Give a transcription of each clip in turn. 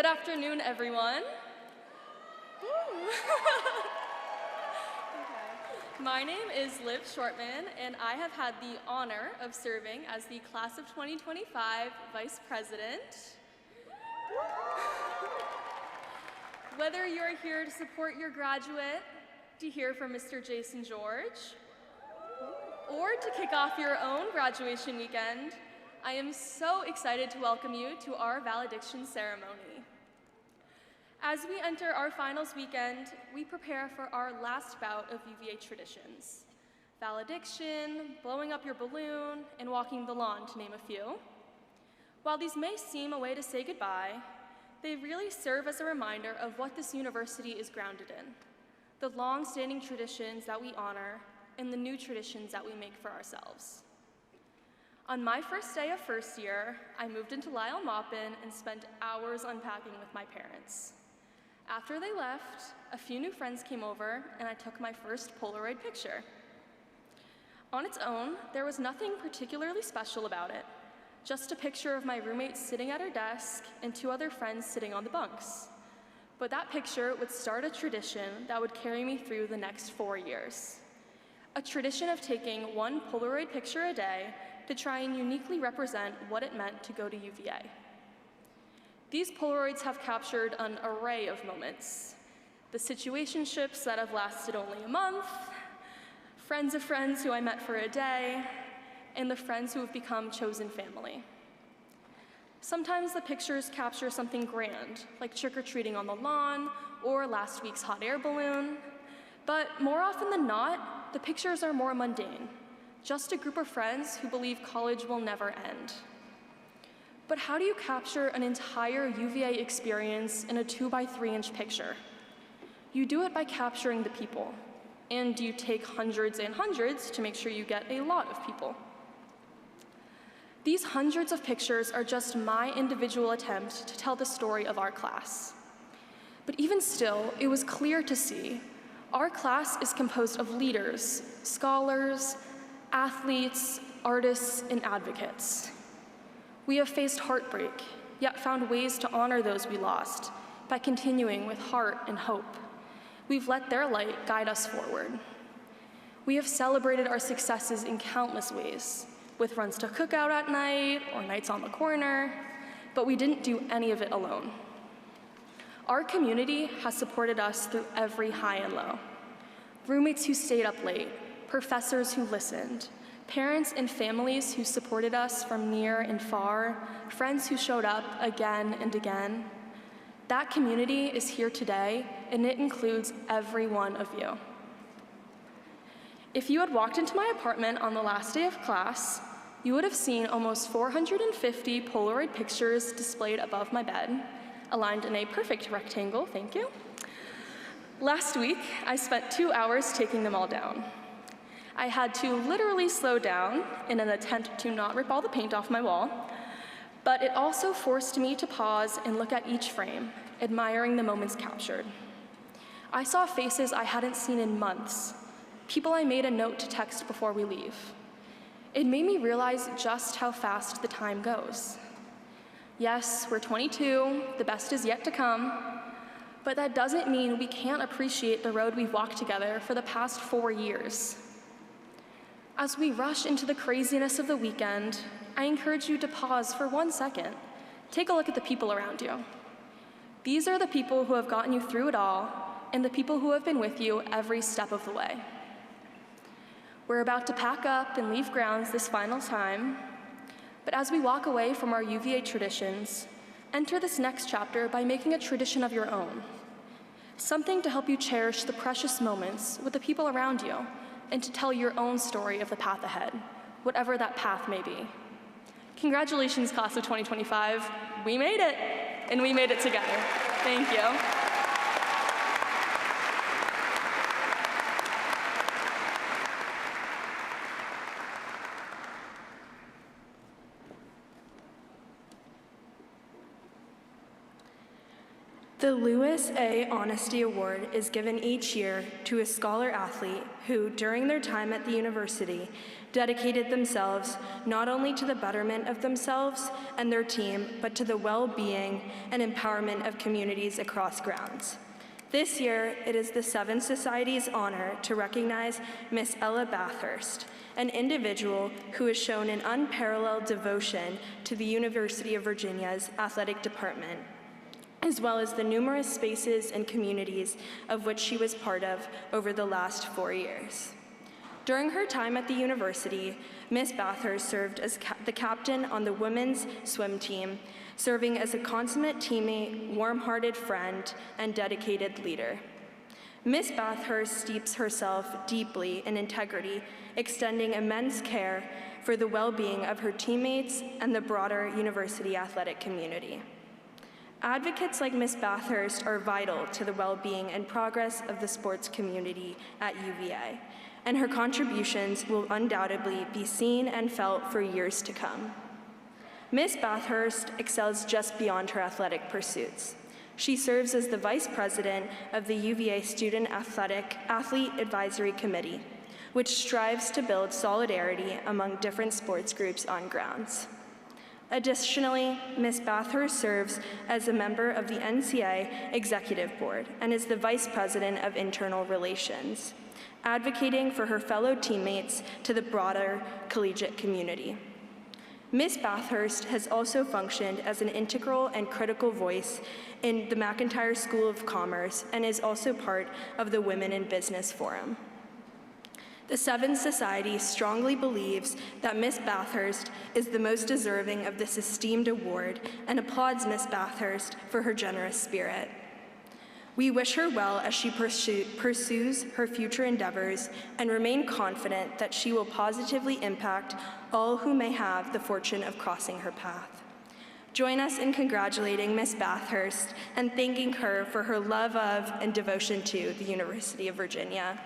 Good afternoon, everyone. My name is Liv Shortman, and I have had the honor of serving as the Class of 2025 Vice President. Whether you're here to support your graduate, to hear from Mr. Jason George, or to kick off your own graduation weekend, I am so excited to welcome you to our valediction ceremony. As we enter our finals weekend, we prepare for our last bout of UVA traditions: valediction, blowing up your balloon, and walking the lawn, to name a few. While these may seem a way to say goodbye, they really serve as a reminder of what this university is grounded in: the long-standing traditions that we honor and the new traditions that we make for ourselves. On my first day of first year, I moved into Lyle Maupin and spent hours unpacking with my parents. After they left, a few new friends came over and I took my first Polaroid picture. On its own, there was nothing particularly special about it, just a picture of my roommate sitting at her desk and two other friends sitting on the bunks. But that picture would start a tradition that would carry me through the next 4 years. A tradition of taking one Polaroid picture a day to try and uniquely represent what it meant to go to UVA. These Polaroids have captured an array of moments: the situationships that have lasted only a month, friends of friends who I met for a day, and the friends who have become chosen family. Sometimes the pictures capture something grand, like trick-or-treating on the lawn or last week's hot air balloon, but more often than not, the pictures are more mundane, just a group of friends who believe college will never end. But how do you capture an entire UVA experience in a 2x3-inch picture? You do it by capturing the people, and you take hundreds and hundreds to make sure you get a lot of people. These hundreds of pictures are just my individual attempt to tell the story of our class. But even still, it was clear to see our class is composed of leaders, scholars, athletes, artists, and advocates. We have faced heartbreak, yet found ways to honor those we lost by continuing with heart and hope. We've let their light guide us forward. We have celebrated our successes in countless ways, with runs to cookout at night or nights on the corner, but we didn't do any of it alone. Our community has supported us through every high and low. Roommates who stayed up late, professors who listened, parents and families who supported us from near and far, friends who showed up again and again. That community is here today, and it includes every one of you. If you had walked into my apartment on the last day of class, you would have seen almost 450 Polaroid pictures displayed above my bed, aligned in a perfect rectangle, thank you. Last week, I spent 2 hours taking them all down. I had to literally slow down in an attempt to not rip all the paint off my wall, but it also forced me to pause and look at each frame, admiring the moments captured. I saw faces I hadn't seen in months, people I made a note to text before we leave. It made me realize just how fast the time goes. Yes, we're 22, the best is yet to come, but that doesn't mean we can't appreciate the road we've walked together for the past 4 years. As we rush into the craziness of the weekend, I encourage you to pause for 1 second. Take a look at the people around you. These are the people who have gotten you through it all, and the people who have been with you every step of the way. We're about to pack up and leave grounds this final time, but as we walk away from our UVA traditions, enter this next chapter by making a tradition of your own. Something to help you cherish the precious moments with the people around you, and to tell your own story of the path ahead, whatever that path may be. Congratulations, Class of 2025. We made it, and we made it together. Thank you. The Lewis A. Honesty Award is given each year to a scholar athlete who, during their time at the university, dedicated themselves not only to the betterment of themselves and their team, but to the well-being and empowerment of communities across grounds. This year, it is the Seven Society's honor to recognize Miss Ella Bathurst, an individual who has shown an unparalleled devotion to the University of Virginia's athletic department, as well as the numerous spaces and communities of which she was part of over the last 4 years. During her time at the university, Ms. Bathurst served as the captain on the women's swim team, serving as a consummate teammate, warm-hearted friend, and dedicated leader. Ms. Bathurst steeps herself deeply in integrity, extending immense care for the well-being of her teammates and the broader university athletic community. Advocates like Ms. Bathurst are vital to the well-being and progress of the sports community at UVA, and her contributions will undoubtedly be seen and felt for years to come. Ms. Bathurst excels just beyond her athletic pursuits. She serves as the Vice President of the UVA Student Athlete Advisory Committee, which strives to build solidarity among different sports groups on grounds. Additionally, Ms. Bathurst serves as a member of the NCAA Executive Board and is the Vice President of Internal Relations, advocating for her fellow teammates to the broader collegiate community. Ms. Bathurst has also functioned as an integral and critical voice in the McIntire School of Commerce and is also part of the Women in Business Forum. The Seven Society strongly believes that Ms. Bathurst is the most deserving of this esteemed award and applauds Ms. Bathurst for her generous spirit. We wish her well as she pursues her future endeavors and remain confident that she will positively impact all who may have the fortune of crossing her path. Join us in congratulating Ms. Bathurst and thanking her for her love of and devotion to the University of Virginia.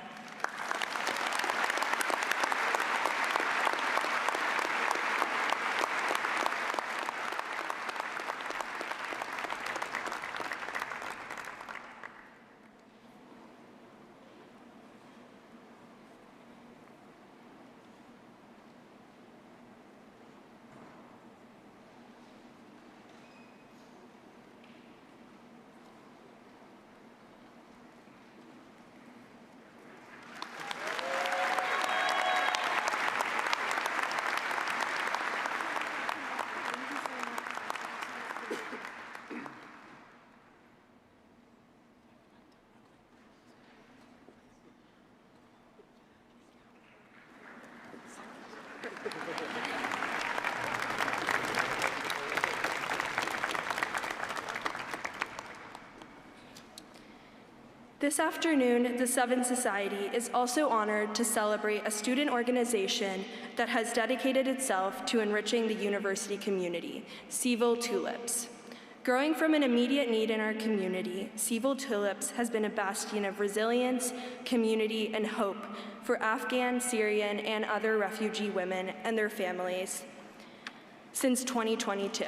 This afternoon, the Seven Society is also honored to celebrate a student organization that has dedicated itself to enriching the university community, Seville Tulips. Growing from an immediate need in our community, Seville Tulips has been a bastion of resilience, community, and hope for Afghan, Syrian, and other refugee women and their families since 2022.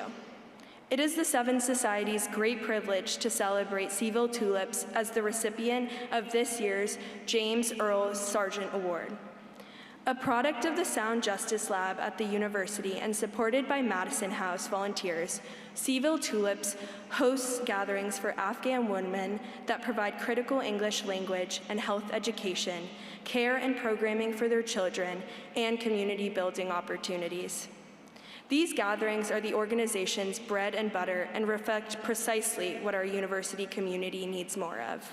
It is the Seven Society's great privilege to celebrate Seville Tulips as the recipient of this year's James Earl Sargent Award. A product of the Sound Justice Lab at the university and supported by Madison House volunteers, Seville Tulips hosts gatherings for Afghan women that provide critical English language and health education, care and programming for their children, and community building opportunities. These gatherings are the organization's bread and butter and reflect precisely what our university community needs more of.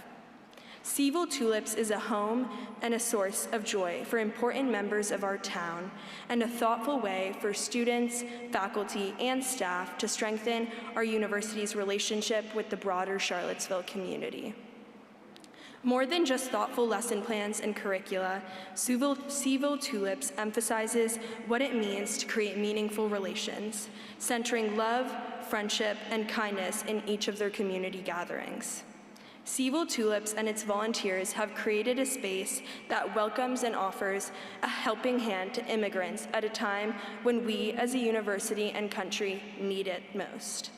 Seville Tulips is a home and a source of joy for important members of our town and a thoughtful way for students, faculty, and staff to strengthen our university's relationship with the broader Charlottesville community. More than just thoughtful lesson plans and curricula, Seville Tulips emphasizes what it means to create meaningful relations, centering love, friendship, and kindness in each of their community gatherings. Seville Tulips and its volunteers have created a space that welcomes and offers a helping hand to immigrants at a time when we as a university and country need it most.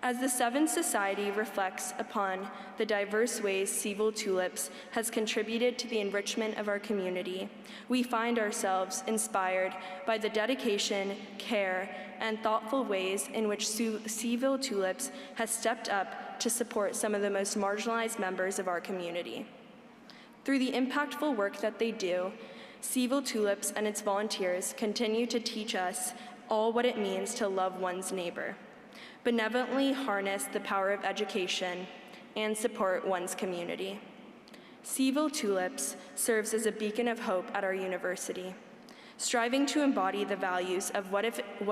As the Seventh Society reflects upon the diverse ways Seville Tulips has contributed to the enrichment of our community, we find ourselves inspired by the dedication, care, and thoughtful ways in which Seville Tulips has stepped up to support some of the most marginalized members of our community. Through the impactful work that they do, Seville Tulips and its volunteers continue to teach us all what it means to love one's neighbor, benevolently harness the power of education, and support one's community. Seville Tulips serves as a beacon of hope at our university, striving to embody the values of what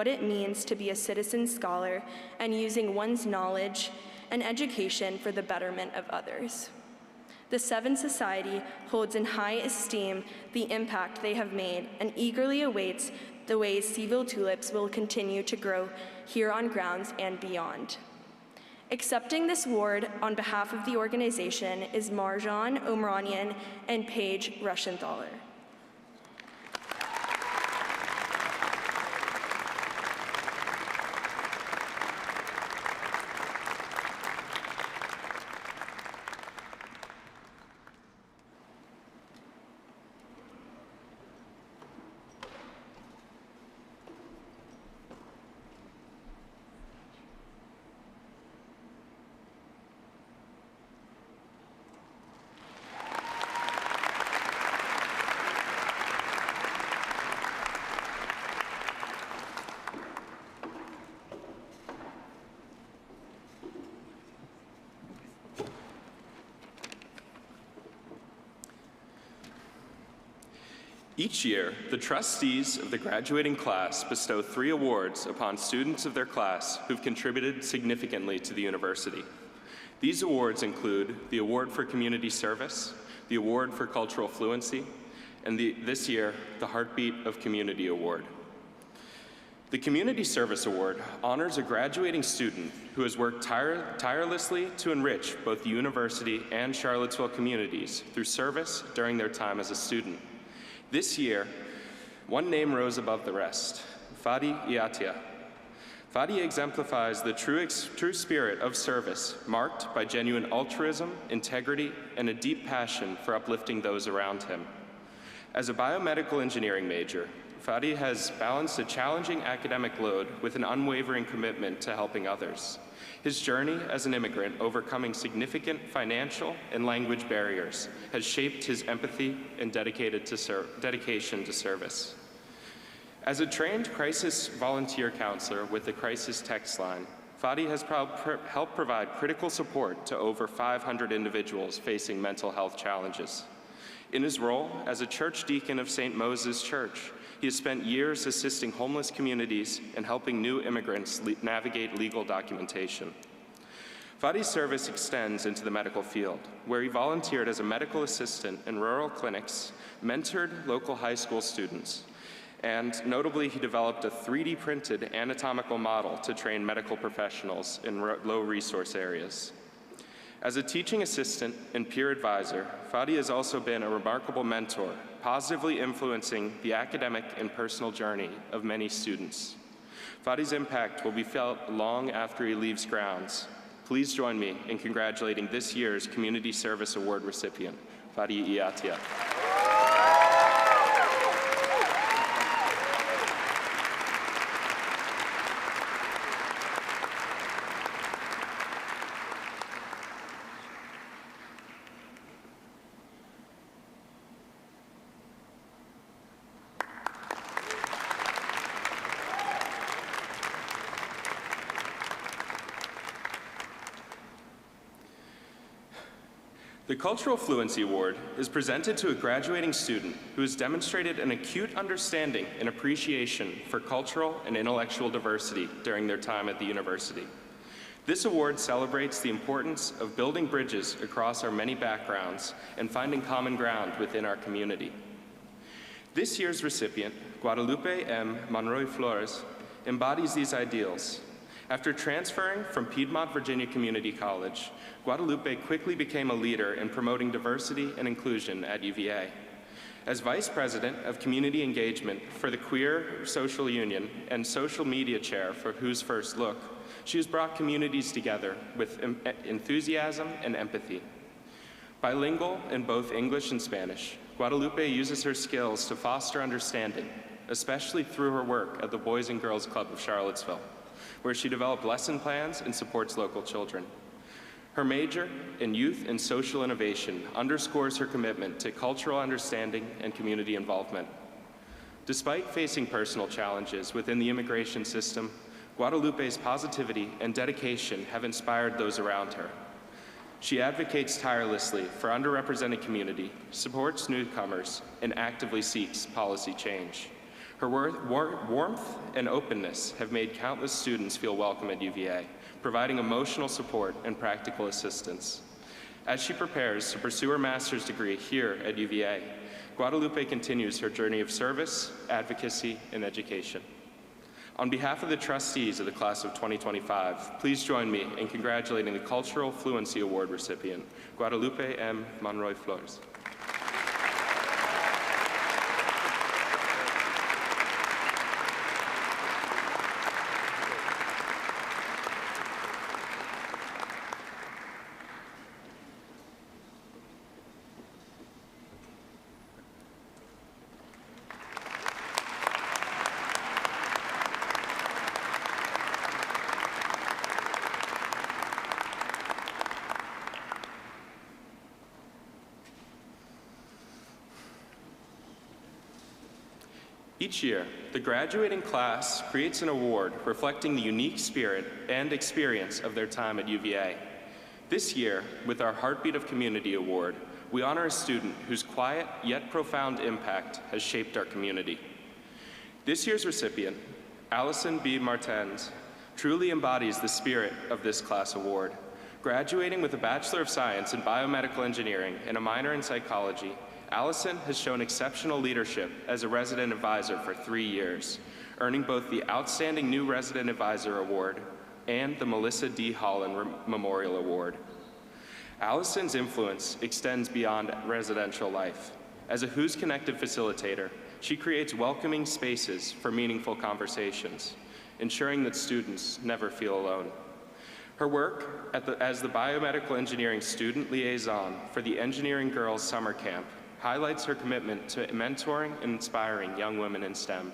it means to be a citizen scholar and using one's knowledge and education for the betterment of others. The Seventh Society holds in high esteem the impact they have made and eagerly awaits the ways Seville Tulips will continue to grow here on grounds and beyond. Accepting this award on behalf of the organization is Marjan Omranian and Paige Rushenthaler. Each year, the trustees of the graduating class bestow 3 awards upon students of their class who've contributed significantly to the university. These awards include the Award for Community Service, the Award for Cultural Fluency, and this year, the Heartbeat of Community Award. The Community Service Award honors a graduating student who has worked tirelessly to enrich both the university and Charlottesville communities through service during their time as a student. This year, one name rose above the rest, Fadi Iatia. Fadi exemplifies the true spirit of service, marked by genuine altruism, integrity, and a deep passion for uplifting those around him. As a biomedical engineering major, Fadi has balanced a challenging academic load with an unwavering commitment to helping others. His journey as an immigrant, overcoming significant financial and language barriers, has shaped his empathy and dedication to service. As a trained crisis volunteer counselor with the Crisis Text Line, Fadi has helped provide critical support to over 500 individuals facing mental health challenges. In his role as a church deacon of St. Moses Church, he has spent years assisting homeless communities and helping new immigrants navigate legal documentation. Fadi's service extends into the medical field, where he volunteered as a medical assistant in rural clinics, mentored local high school students, and notably, he developed a 3D printed anatomical model to train medical professionals in low resource areas. As a teaching assistant and peer advisor, Fadi has also been a remarkable mentor, positively influencing the academic and personal journey of many students. Fadi's impact will be felt long after he leaves grounds. Please join me in congratulating this year's Community Service Award recipient, Fadi Iatia. The Cultural Fluency Award is presented to a graduating student who has demonstrated an acute understanding and appreciation for cultural and intellectual diversity during their time at the university. This award celebrates the importance of building bridges across our many backgrounds and finding common ground within our community. This year's recipient, Guadalupe M. Monroy Flores, embodies these ideals. After transferring from Piedmont Virginia Community College, Guadalupe quickly became a leader in promoting diversity and inclusion at UVA. As Vice President of Community Engagement for the Queer Social Union and Social Media Chair for Who's First Look, she has brought communities together with enthusiasm and empathy. Bilingual in both English and Spanish, Guadalupe uses her skills to foster understanding, especially through her work at the Boys and Girls Club of Charlottesville, where she developed lesson plans and supports local children. Her major in youth and social innovation underscores her commitment to cultural understanding and community involvement. Despite facing personal challenges within the immigration system, Guadalupe's positivity and dedication have inspired those around her. She advocates tirelessly for underrepresented community, supports newcomers, and actively seeks policy change. Her warmth and openness have made countless students feel welcome at UVA, providing emotional support and practical assistance. As she prepares to pursue her master's degree here at UVA, Guadalupe continues her journey of service, advocacy, and education. On behalf of the trustees of the class of 2025, please join me in congratulating the Cultural Fluency Award recipient, Guadalupe M. Monroy Flores. Each year, the graduating class creates an award reflecting the unique spirit and experience of their time at UVA. This year, with our Heartbeat of Community Award, we honor a student whose quiet yet profound impact has shaped our community. This year's recipient, Allison B. Martens, truly embodies the spirit of this class award. Graduating with a Bachelor of Science in Biomedical Engineering and a minor in Psychology, Allison has shown exceptional leadership as a resident advisor for 3 years, earning both the Outstanding New Resident Advisor Award and the Melissa D. Holland Memorial Award. Allison's influence extends beyond residential life. As a Who's Connected facilitator, she creates welcoming spaces for meaningful conversations, ensuring that students never feel alone. Her work as the Biomedical Engineering Student Liaison for the Engineering Girls Summer Camp highlights her commitment to mentoring and inspiring young women in STEM.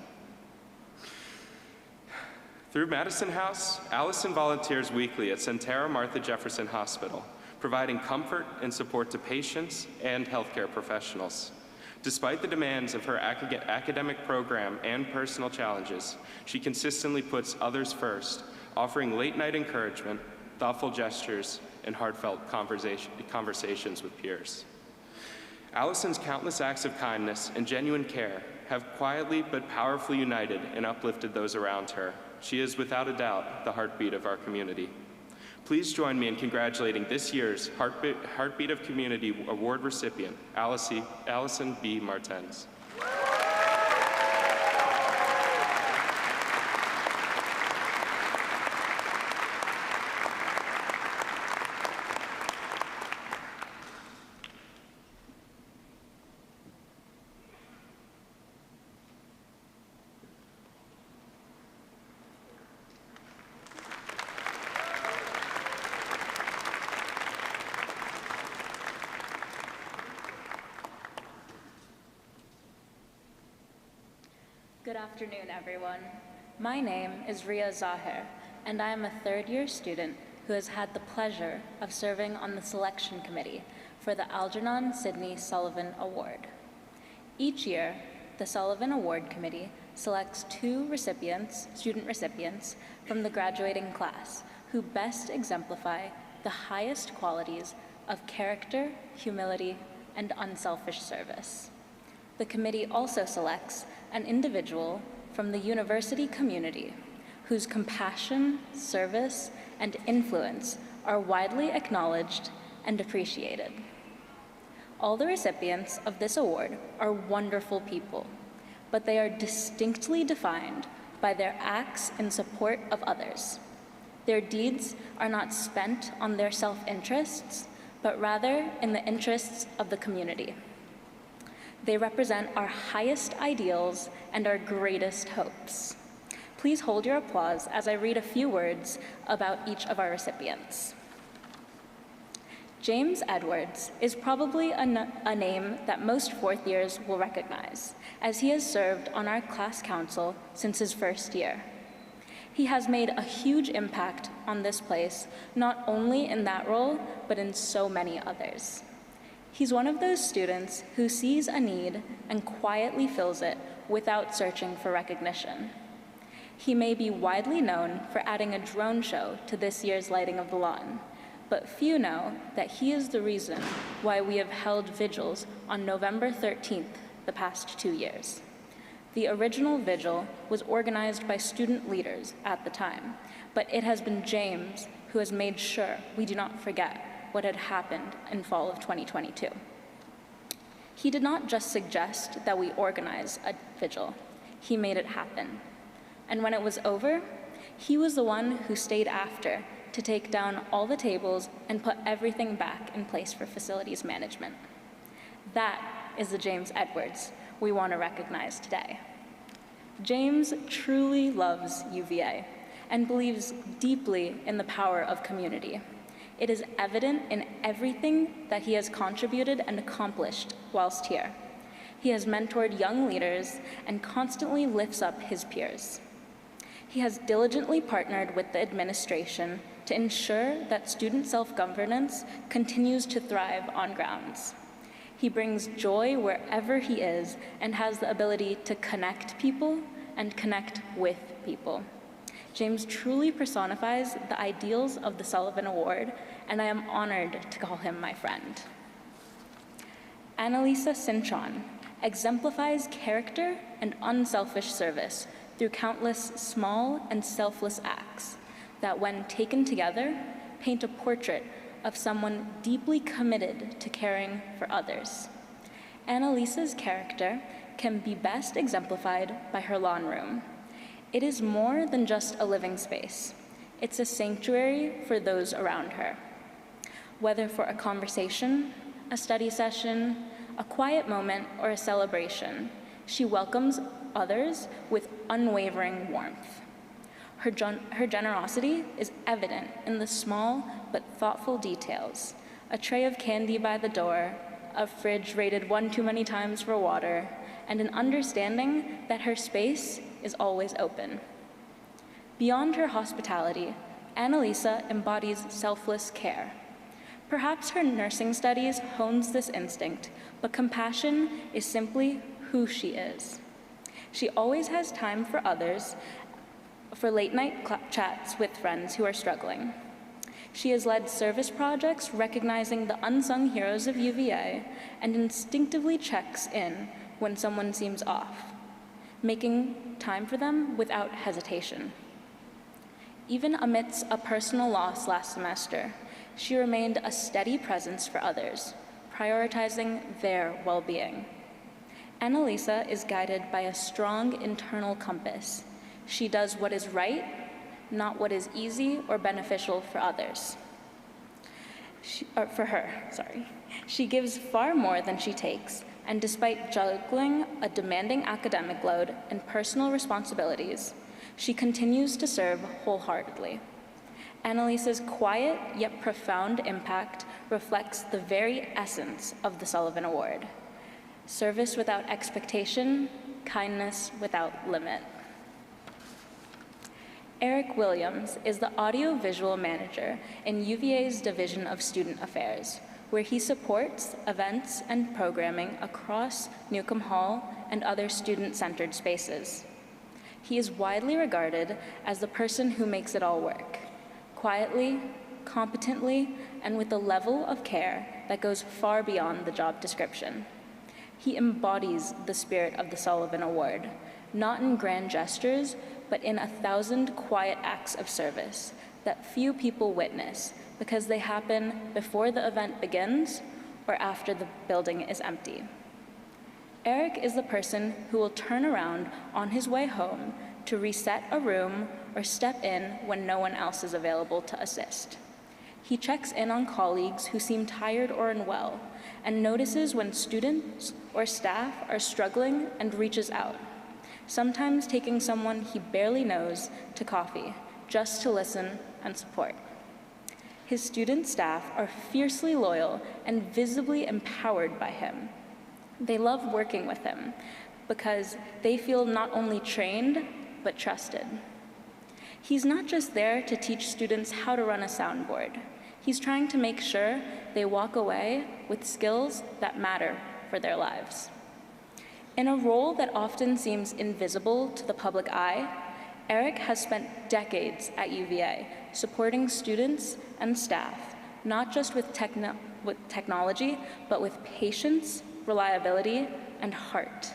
Through Madison House, Allison volunteers weekly at Sentara Martha Jefferson Hospital, providing comfort and support to patients and healthcare professionals. Despite the demands of her academic program and personal challenges, she consistently puts others first, offering late-night encouragement, thoughtful gestures, and heartfelt conversations with peers. Allison's countless acts of kindness and genuine care have quietly but powerfully united and uplifted those around her. She is without a doubt the heartbeat of our community. Please join me in congratulating this year's Heartbeat of Community Award recipient, Allison B. Martens. Good afternoon, everyone. My name is Ria Zahir, and I am a third-year student who has had the pleasure of serving on the selection committee for the Algernon Sidney Sullivan Award. Each year, the Sullivan Award Committee selects 2 student recipients from the graduating class who best exemplify the highest qualities of character, humility, and unselfish service. The committee also selects an individual from the university community whose compassion, service, and influence are widely acknowledged and appreciated. All the recipients of this award are wonderful people, but they are distinctly defined by their acts in support of others. Their deeds are not spent on their self-interests, but rather in the interests of the community. They represent our highest ideals and our greatest hopes. Please hold your applause as I read a few words about each of our recipients. James Edwards is probably a name that most fourth years will recognize, as he has served on our class council since his first year. He has made a huge impact on this place, not only in that role, but in so many others. He's one of those students who sees a need and quietly fills it without searching for recognition. He may be widely known for adding a drone show to this year's lighting of the lawn, but few know that he is the reason why we have held vigils on November 13th the past 2 years. The original vigil was organized by student leaders at the time, but it has been James who has made sure we do not forget what had happened in fall of 2022. He did not just suggest that we organize a vigil, he made it happen. And when it was over, he was the one who stayed after to take down all the tables and put everything back in place for facilities management. That is the James Edwards we want to recognize today. James truly loves UVA and believes deeply in the power of community. It is evident in everything that he has contributed and accomplished whilst here. He has mentored young leaders and constantly lifts up his peers. He has diligently partnered with the administration to ensure that student self-governance continues to thrive on grounds. He brings joy wherever he is and has the ability to connect people and connect with people. James truly personifies the ideals of the Sullivan Award, and I am honored to call him my friend. Annalisa Cintron exemplifies character and unselfish service through countless small and selfless acts that, when taken together, paint a portrait of someone deeply committed to caring for others. Annalisa's character can be best exemplified by her lawn room. It is more than just a living space. It's a sanctuary for those around her. Whether for a conversation, a study session, a quiet moment, or a celebration, she welcomes others with unwavering warmth. Her generosity is evident in the small but thoughtful details: a tray of candy by the door, a fridge rated one too many times for water, and an understanding that her space is always open. Beyond her hospitality, Annalisa embodies selfless care. Perhaps her nursing studies hones this instinct, but compassion is simply who she is. She always has time for others, for late-night chats with friends who are struggling. She has led service projects recognizing the unsung heroes of UVA and instinctively checks in when someone seems off, making time for them without hesitation. Even amidst a personal loss last semester, she remained a steady presence for others, prioritizing their well-being. Annalisa is guided by a strong internal compass. She does what is right, not what is easy or beneficial for others. For her. She gives far more than she takes, and despite juggling a demanding academic load and personal responsibilities, she continues to serve wholeheartedly. Annalisa's quiet yet profound impact reflects the very essence of the Sullivan Award: service without expectation, kindness without limit. Eric Williams is the audio-visual manager in UVA's Division of Student Affairs, where he supports events and programming across Newcomb Hall and other student-centered spaces. He is widely regarded as the person who makes it all work, quietly, competently, and with a level of care that goes far beyond the job description. He embodies the spirit of the Sullivan Award, not in grand gestures, but in 1,000 quiet acts of service that few people witness because they happen before the event begins or after the building is empty. Eric is the person who will turn around on his way home to reset a room or step in when no one else is available to assist. He checks in on colleagues who seem tired or unwell and notices when students or staff are struggling and reaches out. sometimes taking someone he barely knows to coffee just to listen and support. His student staff are fiercely loyal and visibly empowered by him. They love working with him because they feel not only trained, but trusted. He's not just there to teach students how to run a soundboard. He's trying to make sure they walk away with skills that matter for their lives. In a role that often seems invisible to the public eye, Eric has spent decades at UVA supporting students and staff, not just with technology, but with patience, reliability, and heart.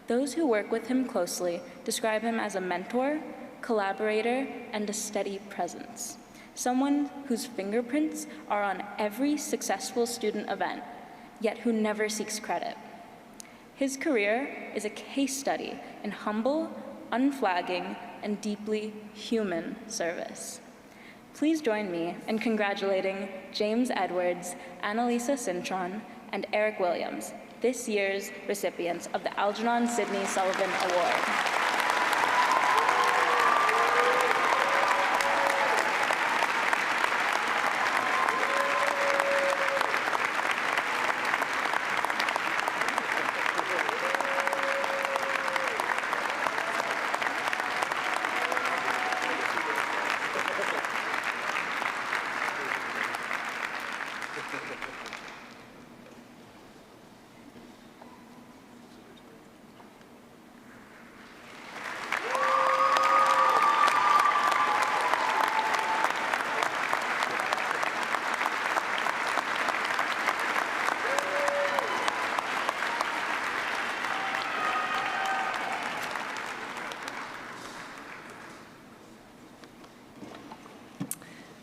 Those who work with him closely describe him as a mentor, collaborator, and a steady presence. Someone whose fingerprints are on every successful student event, yet who never seeks credit. His career is a case study in humble, unflagging, and deeply human service. Please join me in congratulating James Edwards, Annalisa Cintron, and Eric Williams, this year's recipients of the Algernon Sidney Sullivan Award.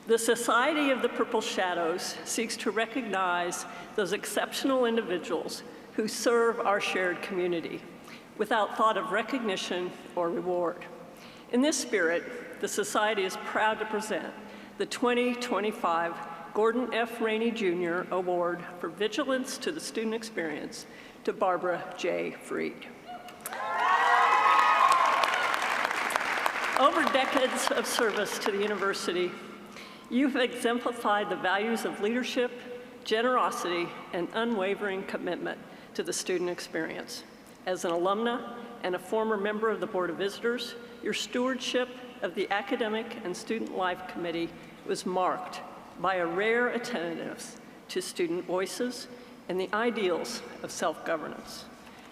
The Society of the Purple Shadows seeks to recognize those exceptional individuals who serve our shared community without thought of recognition or reward. In this spirit, the Society is proud to present the 2025 Gordon F. Rainey Jr. Award for Vigilance to the Student Experience to Barbara J. Freed. Over decades of service to the university, you've exemplified the values of leadership, generosity, and unwavering commitment to the student experience. As an alumna and a former member of the Board of Visitors, your stewardship of the Academic and Student Life Committee was marked by a rare attentiveness to student voices and the ideals of self-governance.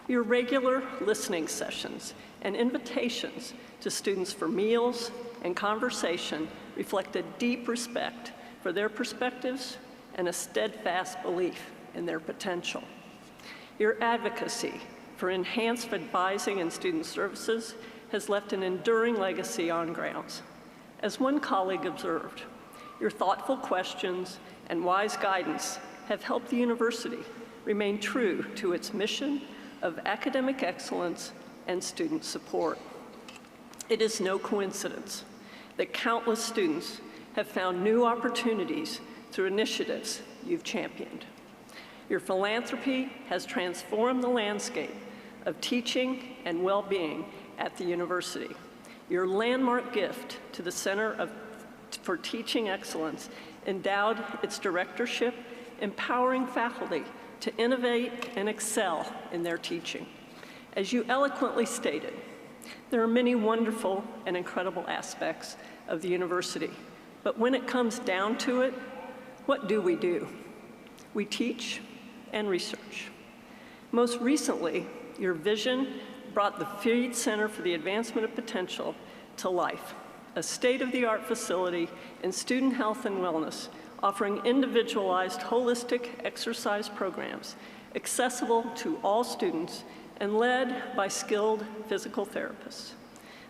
Your regular listening sessions and invitations to students for meals and conversation reflect a deep respect for their perspectives and a steadfast belief in their potential. Your advocacy for enhanced advising and student services has left an enduring legacy on grounds. As one colleague observed, your thoughtful questions and wise guidance have helped the university remain true to its mission of academic excellence and student support. It is no coincidence that countless students have found new opportunities through initiatives you've championed. Your philanthropy has transformed the landscape of teaching and well-being at the university. Your landmark gift to the Center for Teaching Excellence endowed its directorship, empowering faculty to innovate and excel in their teaching. As you eloquently stated, there are many wonderful and incredible aspects of the university, but when it comes down to it, what do? We teach and research. Most recently, your vision brought the Freed Center for the Advancement of Potential to life, a state-of-the-art facility in student health and wellness, offering individualized holistic exercise programs accessible to all students and led by skilled physical therapists.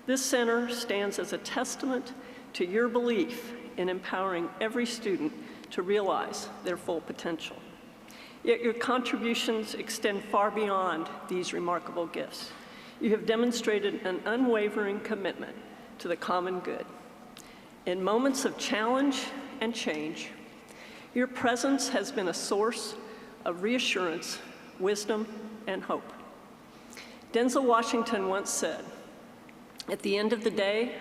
This center stands as a testament to your belief in empowering every student to realize their full potential. Yet your contributions extend far beyond these remarkable gifts. You have demonstrated an unwavering commitment to the common good. In moments of challenge and change, your presence has been a source of reassurance, wisdom, and hope. Denzel Washington once said, At the end of the day,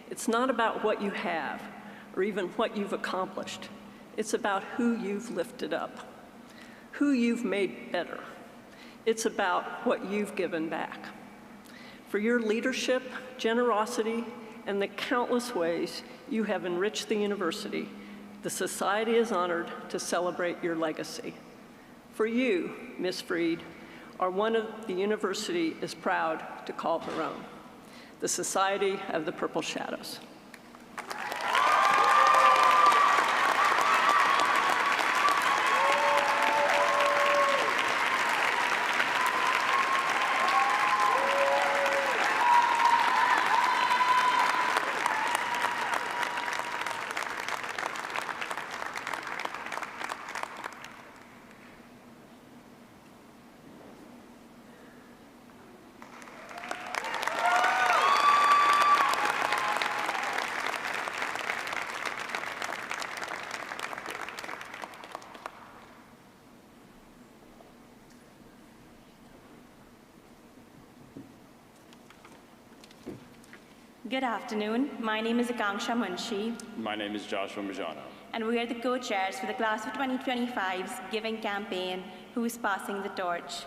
it's not about what you have or even what you've accomplished. It's about who you've lifted up, who you've made better. It's about what you've given back. For your leadership, generosity, and the countless ways you have enriched the university, the Society is honored to celebrate your legacy. For you, Ms. Freed, are one of the university is proud to call her own, the Society of the Purple Shadows. Good afternoon. My name is Akanksha Munshi, My name is Joshua Majano. and we are the co-chairs for the Class of 2025's Giving Campaign, Who's Passing the Torch.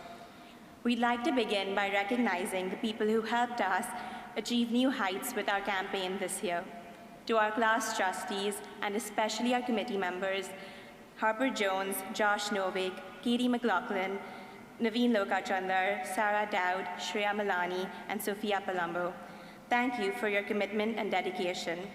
We'd like to begin by recognizing the people who helped us achieve new heights with our campaign this year. To our class trustees, and especially our committee members, Harper Jones, Josh Novick, Katie McLaughlin, Naveen Lokachandar, Sarah Dowd, Shreya Malani, and Sophia Palumbo. Thank you for your commitment and dedication.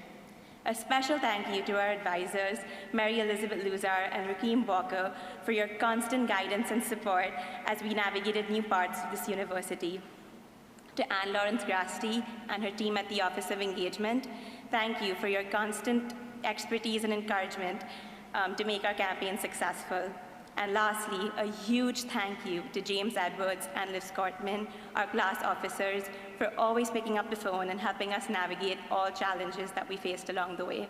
A special thank you to our advisors, Mary Elizabeth Luzar and Rakeem Walker, for your constant guidance and support as we navigated new parts of this university. To Anne Lawrence Grasti and her team at the Office of Engagement, thank you for your constant expertise and encouragement to make our campaign successful. And lastly, a huge thank you to James Edwards and Liv Scottman, our class officers, for always picking up the phone and helping us navigate all challenges that we faced along the way.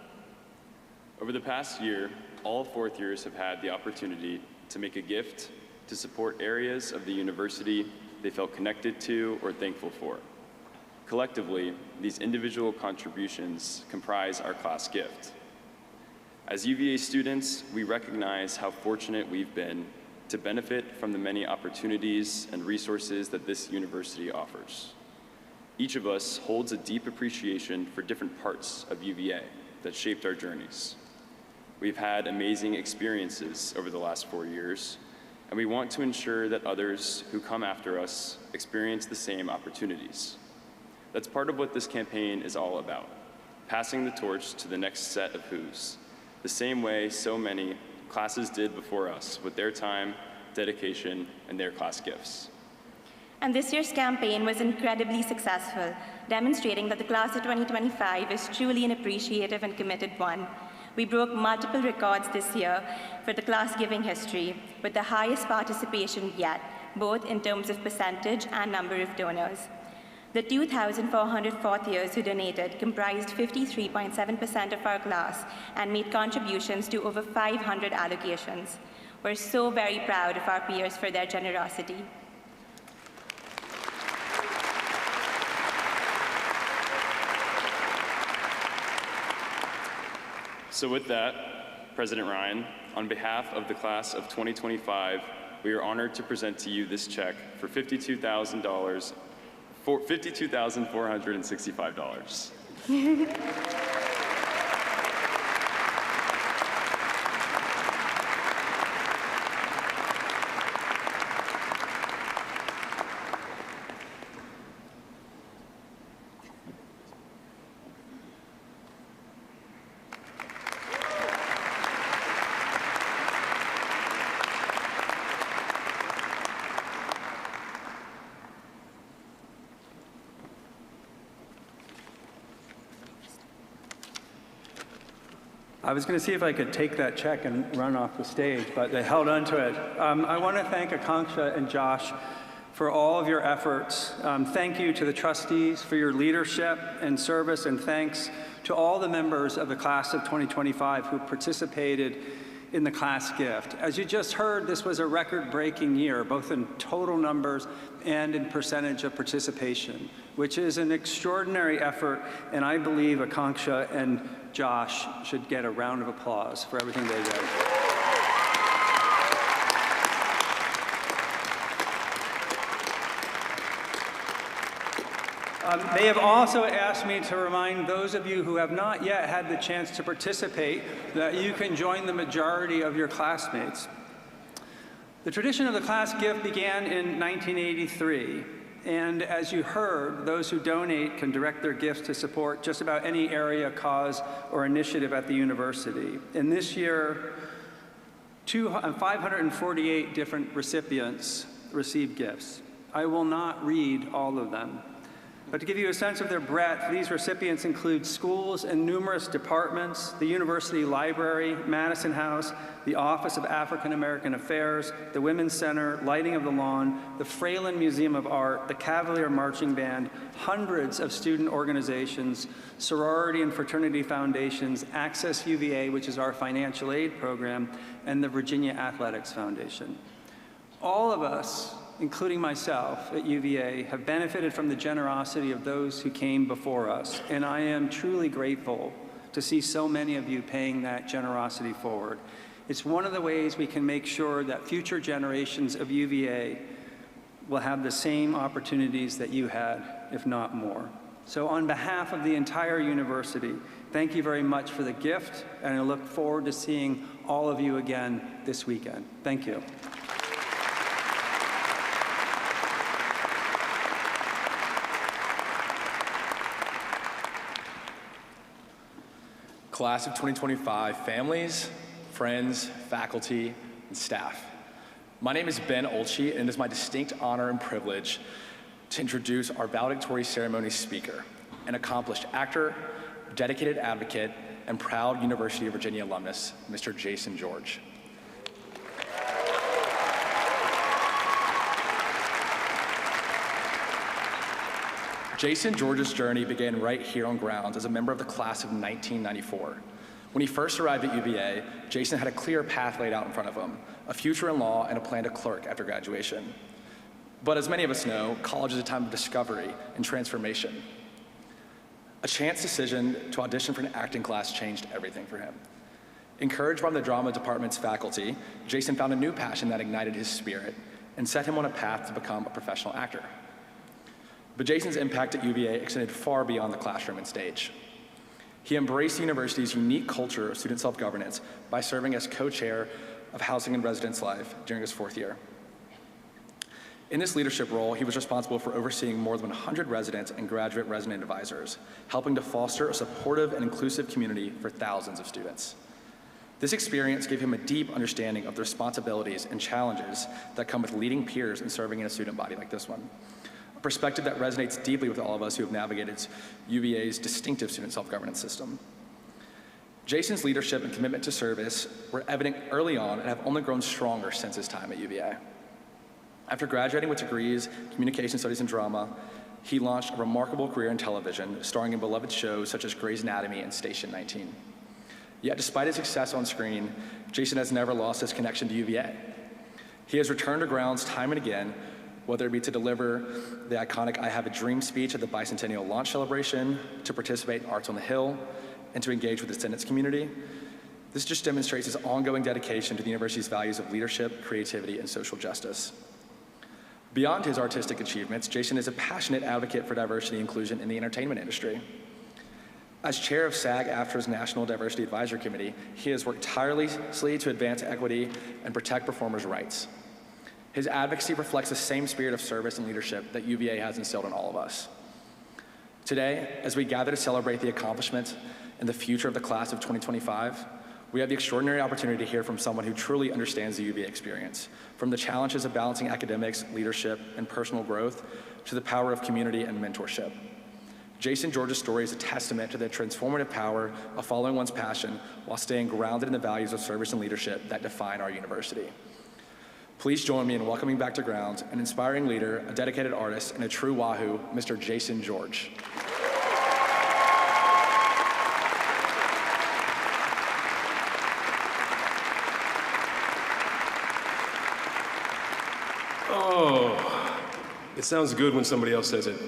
Over the past year, all fourth years have had the opportunity to make a gift to support areas of the university they felt connected to or thankful for. Collectively, these individual contributions comprise our class gift. As UVA students, we recognize how fortunate we've been to benefit from the many opportunities and resources that this university offers. Each of us holds a deep appreciation for different parts of UVA that shaped our journeys. We've had amazing experiences over the last 4 years, and we want to ensure that others who come after us experience the same opportunities. That's part of what this campaign is all about, passing the torch to the next set of who's, the same way so many classes did before us with their time, dedication, and their class gifts. And this year's campaign was incredibly successful, demonstrating that the class of 2025 is truly an appreciative and committed one. We broke multiple records this year for the class giving history, with the highest participation yet, both in terms of percentage and number of donors. The 2,400 fourth years who donated comprised 53.7% of our class and made contributions to over 500 allocations. We're so very proud of our peers for their generosity. So with that, President Ryan, on behalf of the class of 2025, we are honored to present to you this check for $52,465. I was going to see if I could take that check and run off the stage, but they held on to it. I want to thank Akanksha and Josh for all of your efforts. Thank you to the trustees for your leadership and service, and thanks to all the members of the class of 2025 who participated in the class gift. As you just heard, this was a record-breaking year, both in total numbers and in percentage of participation, which is an extraordinary effort, and I believe Akanksha and Josh should get a round of applause for everything they did. They have also asked me to remind those of you who have not yet had the chance to participate that you can join the majority of your classmates. The tradition of the class gift began in 1983, and as you heard, those who donate can direct their gifts to support just about any area, cause, or initiative at the university. And this year, 548 different recipients received gifts. I will not read all of them. But to give you a sense of their breadth, these recipients include schools and numerous departments, the University Library, Madison House, the Office of African American Affairs, the Women's Center, Lighting of the Lawn, the Fralin Museum of Art, the Cavalier Marching Band, hundreds of student organizations, sorority and fraternity foundations, Access UVA, which is our financial aid program, and the Virginia Athletics Foundation. All of us, including myself at UVA, have benefited from the generosity of those who came before us, and I am truly grateful to see so many of you paying that generosity forward. It's one of the ways we can make sure that future generations of UVA will have the same opportunities that you had, if not more. So on behalf of the entire university, thank you very much for the gift, and I look forward to seeing all of you again this weekend. Thank you. Class of 2025 families, friends, faculty, and staff. My name is Ben Olchi, and it is my distinct honor and privilege to introduce our valedictory ceremony speaker, an accomplished actor, dedicated advocate, and proud University of Virginia alumnus, Mr. Jason George. Jason George's journey began right here on grounds as a member of the class of 1994. When he first arrived at UVA, Jason had a clear path laid out in front of him, a future in law and a plan to clerk after graduation. But as many of us know, college is a time of discovery and transformation. A chance decision to audition for an acting class changed everything for him. Encouraged by the drama department's faculty, Jason found a new passion that ignited his spirit and set him on a path to become a professional actor. But Jason's impact at UVA extended far beyond the classroom and stage. He embraced the university's unique culture of student self-governance by serving as co-chair of Housing and Residence Life during his 4th year. In this leadership role, he was responsible for overseeing more than 100 residents and graduate resident advisors, helping to foster a supportive and inclusive community for thousands of students. This experience gave him a deep understanding of the responsibilities and challenges that come with leading peers and serving in a student body like this one. Perspective that resonates deeply with all of us who have navigated UVA's distinctive student self-governance system. Jason's leadership and commitment to service were evident early on and have only grown stronger since his time at UVA. After graduating with degrees in communication studies and drama, he launched a remarkable career in television, starring in beloved shows such as Grey's Anatomy and Station 19. Yet despite his success on screen, Jason has never lost his connection to UVA. He has returned to grounds time and again, whether it be to deliver the iconic I Have a Dream speech at the bicentennial launch celebration, to participate in Arts on the Hill, and to engage with the attendance community. This just demonstrates his ongoing dedication to the university's values of leadership, creativity, and social justice. Beyond his artistic achievements, Jason is a passionate advocate for diversity and inclusion in the entertainment industry. As chair of SAG-AFTRA's National Diversity Advisory Committee, he has worked tirelessly to advance equity and protect performers' rights. His advocacy reflects the same spirit of service and leadership that UVA has instilled in all of us. Today, as we gather to celebrate the accomplishments and the future of the class of 2025, we have the extraordinary opportunity to hear from someone who truly understands the UVA experience, from the challenges of balancing academics, leadership, and personal growth, to the power of community and mentorship. Jason George's story is a testament to the transformative power of following one's passion while staying grounded in the values of service and leadership that define our university. Please join me in welcoming back to grounds an inspiring leader, a dedicated artist, and a true Wahoo, Mr. Jason George. It sounds good when somebody else says it.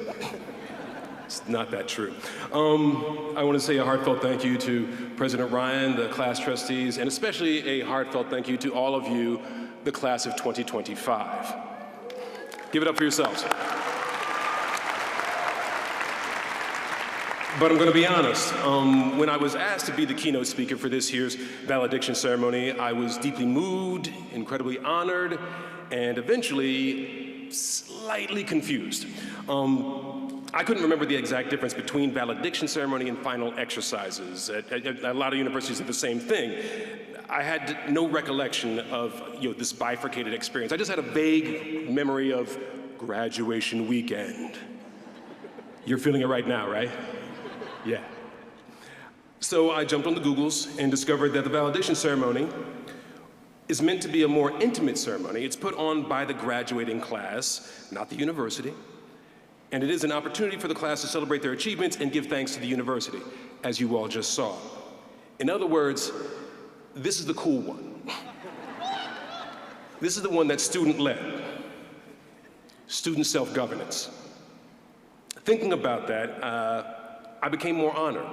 It's not that true. I want to say a heartfelt thank you to President Ryan, the class trustees, and especially a heartfelt thank you to all of you, the class of 2025. Give it up for yourselves. But I'm going to be honest, when I was asked to be the keynote speaker for this year's valediction ceremony, I was deeply moved, incredibly honored, and eventually slightly confused. I couldn't remember the exact difference between valediction ceremony and final exercises. A lot of universities do the same thing. I had no recollection of this bifurcated experience. I just had a vague memory of graduation weekend. You're feeling it right now, right? Yeah. So I jumped on the Googles and discovered that the valediction ceremony is meant to be a more intimate ceremony. It's put on by the graduating class, not the university. And it is an opportunity for the class to celebrate their achievements and give thanks to the university, as you all just saw. In other words, this is the cool one. This is the one that's student-led, student self-governance. Thinking about that, I became more honored,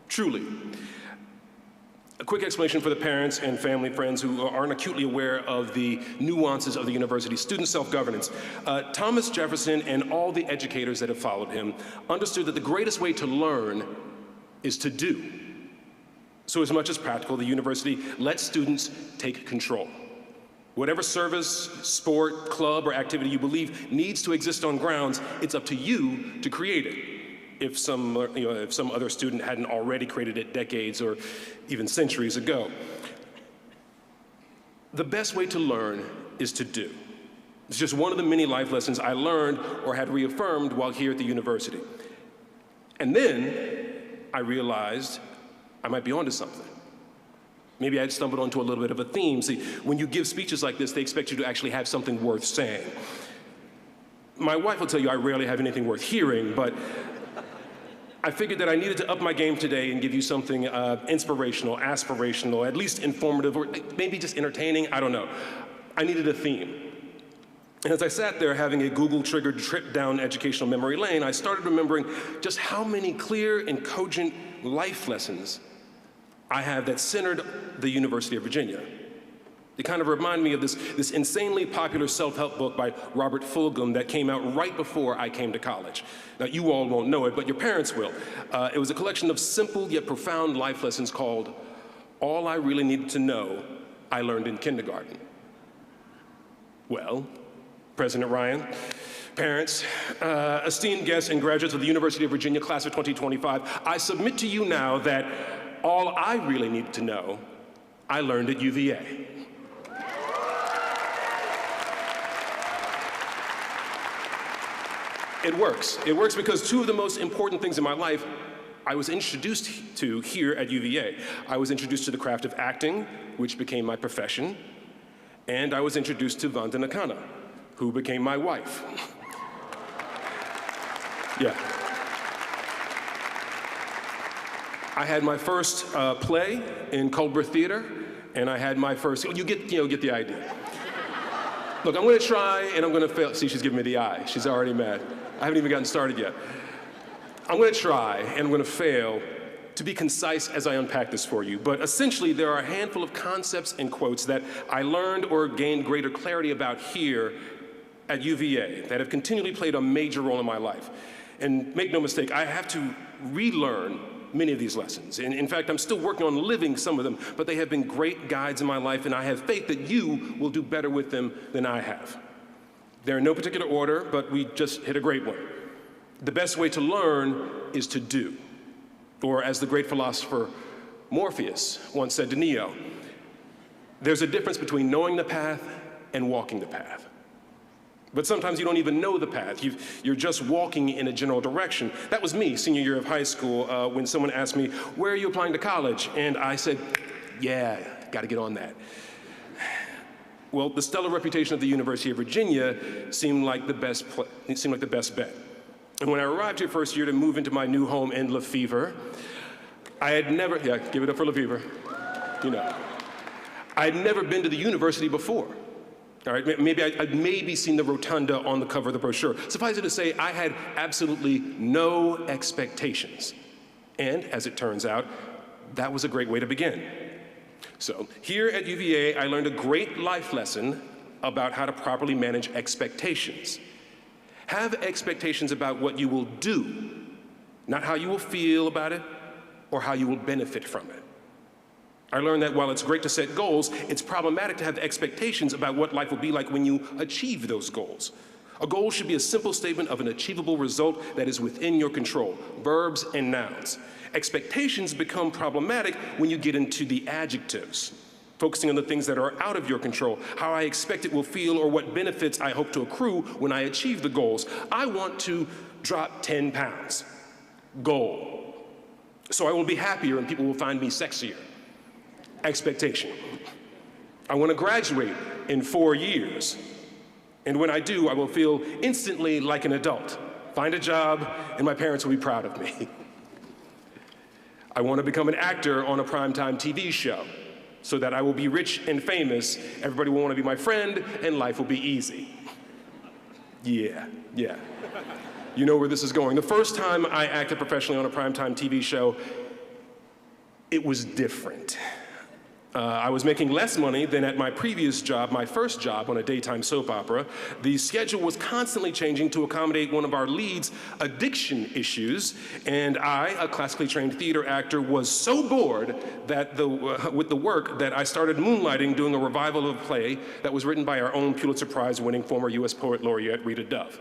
truly. A quick explanation for the parents and family friends who aren't acutely aware of the nuances of the university's student self-governance. Thomas Jefferson and all the educators that have followed him understood that the greatest way to learn is to do. So as much as practical, the university lets students take control. Whatever service, sport, club, or activity you believe needs to exist on grounds, it's up to you to create it. If some other student hadn't already created it decades or even centuries ago. The best way to learn is to do. It's just one of the many life lessons I learned or had reaffirmed while here at the university. And then I realized I might be onto something. Maybe I'd stumbled onto a little bit of a theme. See, when you give speeches like this, they expect you to actually have something worth saying. My wife will tell you I rarely have anything worth hearing, but I figured that I needed to up my game today and give you something inspirational, aspirational, at least informative, or maybe just entertaining, I don't know. I needed a theme. And as I sat there having a Google-triggered trip down educational memory lane, I started remembering just how many clear and cogent life lessons I have that centered the University of Virginia. They kind of remind me of this insanely popular self-help book by Robert Fulghum that came out right before I came to college. Now, you all won't know it, but your parents will. It was a collection of simple yet profound life lessons called All I Really Needed to Know, I Learned in Kindergarten. Well, President Ryan, parents, esteemed guests and graduates of the University of Virginia class of 2025, I submit to you now that all I really needed to know, I learned at UVA. It works. It works because two of the most important things in my life I was introduced to here at UVA. I was introduced to the craft of acting, which became my profession, and I was introduced to Vanda Nakana, who became my wife. Yeah. I had my first play in Culber Theater, and I had my first, you get the idea. Look, I'm gonna try and I'm gonna fail. See, she's giving me the eye. She's already mad. I haven't even gotten started yet. I'm gonna try and I'm gonna fail to be concise as I unpack this for you, but essentially there are a handful of concepts and quotes that I learned or gained greater clarity about here at UVA that have continually played a major role in my life. And make no mistake, I have to relearn many of these lessons. And in fact, I'm still working on living some of them, but they have been great guides in my life, and I have faith that you will do better with them than I have. They're in no particular order, but we just hit a great one. The best way to learn is to do. Or as the great philosopher Morpheus once said to Neo, there's a difference between knowing the path and walking the path. But sometimes you don't even know the path. You're just walking in a general direction. That was me, senior year of high school, when someone asked me, where are you applying to college? And I said, yeah, gotta get on that. Well, the stellar reputation of the University of Virginia seemed like the best bet. And when I arrived here first year to move into my new home in Lefevre, I had never, yeah, give it up for Lefevre, I had never been to the university before. All right, maybe I'd maybe seen the rotunda on the cover of the brochure. Suffice it to say, I had absolutely no expectations. And as it turns out, that was a great way to begin. So here at UVA, I learned a great life lesson about how to properly manage expectations. Have expectations about what you will do, not how you will feel about it or how you will benefit from it. I learned that while it's great to set goals, it's problematic to have expectations about what life will be like when you achieve those goals. A goal should be a simple statement of an achievable result that is within your control, verbs and nouns. Expectations become problematic when you get into the adjectives, focusing on the things that are out of your control, how I expect it will feel or what benefits I hope to accrue when I achieve the goals. I want to drop 10 pounds. Goal. So I will be happier and people will find me sexier. Expectation. I want to graduate in 4 years. And when I do, I will feel instantly like an adult, find a job, and my parents will be proud of me. I want to become an actor on a primetime TV show so that I will be rich and famous, everybody will want to be my friend, and life will be easy. Yeah. You know where this is going. The first time I acted professionally on a primetime TV show, it was different. I was making less money than at my previous job, my first job on a daytime soap opera. The schedule was constantly changing to accommodate one of our leads' addiction issues, and I, a classically trained theater actor, was so bored that with the work that I started moonlighting doing a revival of a play that was written by our own Pulitzer Prize-winning former U.S. Poet Laureate Rita Dove.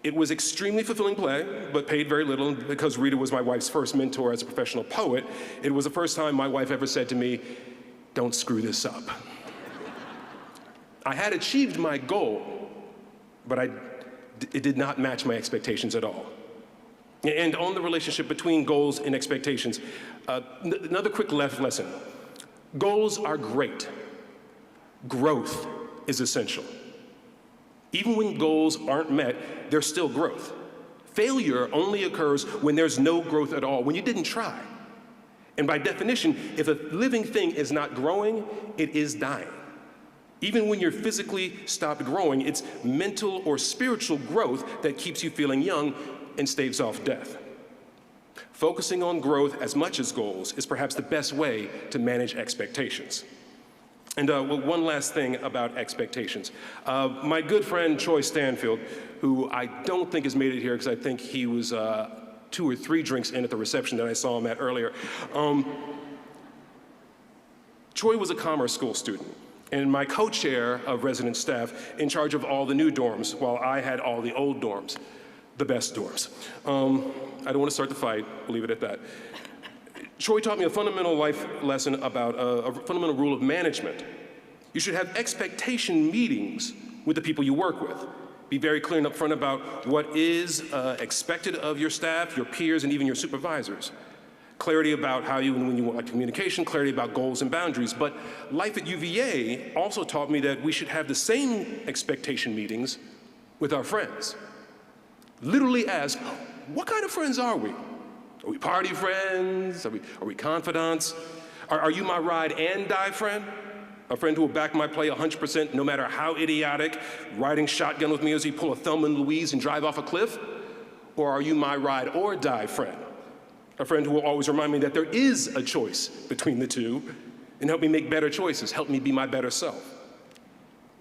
It was an extremely fulfilling play, but paid very little, and because Rita was my wife's first mentor as a professional poet, it was the first time my wife ever said to me, "Don't screw this up." I had achieved my goal, but it did not match my expectations at all. And on the relationship between goals and expectations, another quick lesson. Goals are great. Growth is essential. Even when goals aren't met, there's still growth. Failure only occurs when there's no growth at all, when you didn't try. And by definition, if a living thing is not growing, it is dying. Even when you're physically stopped growing, it's mental or spiritual growth that keeps you feeling young and staves off death. Focusing on growth as much as goals is perhaps the best way to manage expectations. And one last thing about expectations. My good friend Troy Stanfield, who I don't think has made it here because I think he was 2 or 3 drinks in at the reception that I saw him at earlier. Troy was a commerce school student and my co-chair of resident staff in charge of all the new dorms while I had all the old dorms, the best dorms. I don't want to start the fight, we'll leave it at that. Troy taught me a fundamental life lesson about a fundamental rule of management. You should have expectation meetings with the people you work with. Be very clear and upfront about what is expected of your staff, your peers, and even your supervisors. Clarity about how you and when you want like communication, clarity about goals and boundaries. But life at UVA also taught me that we should have the same expectation meetings with our friends. Literally ask, what kind of friends are we? Are we party friends? Are we confidants? Are you my ride and die friend? A friend who will back my play 100% no matter how idiotic, riding shotgun with me as we pull a Thelma and Louise and drive off a cliff? Or are you my ride or die friend? A friend who will always remind me that there is a choice between the two and help me make better choices, help me be my better self.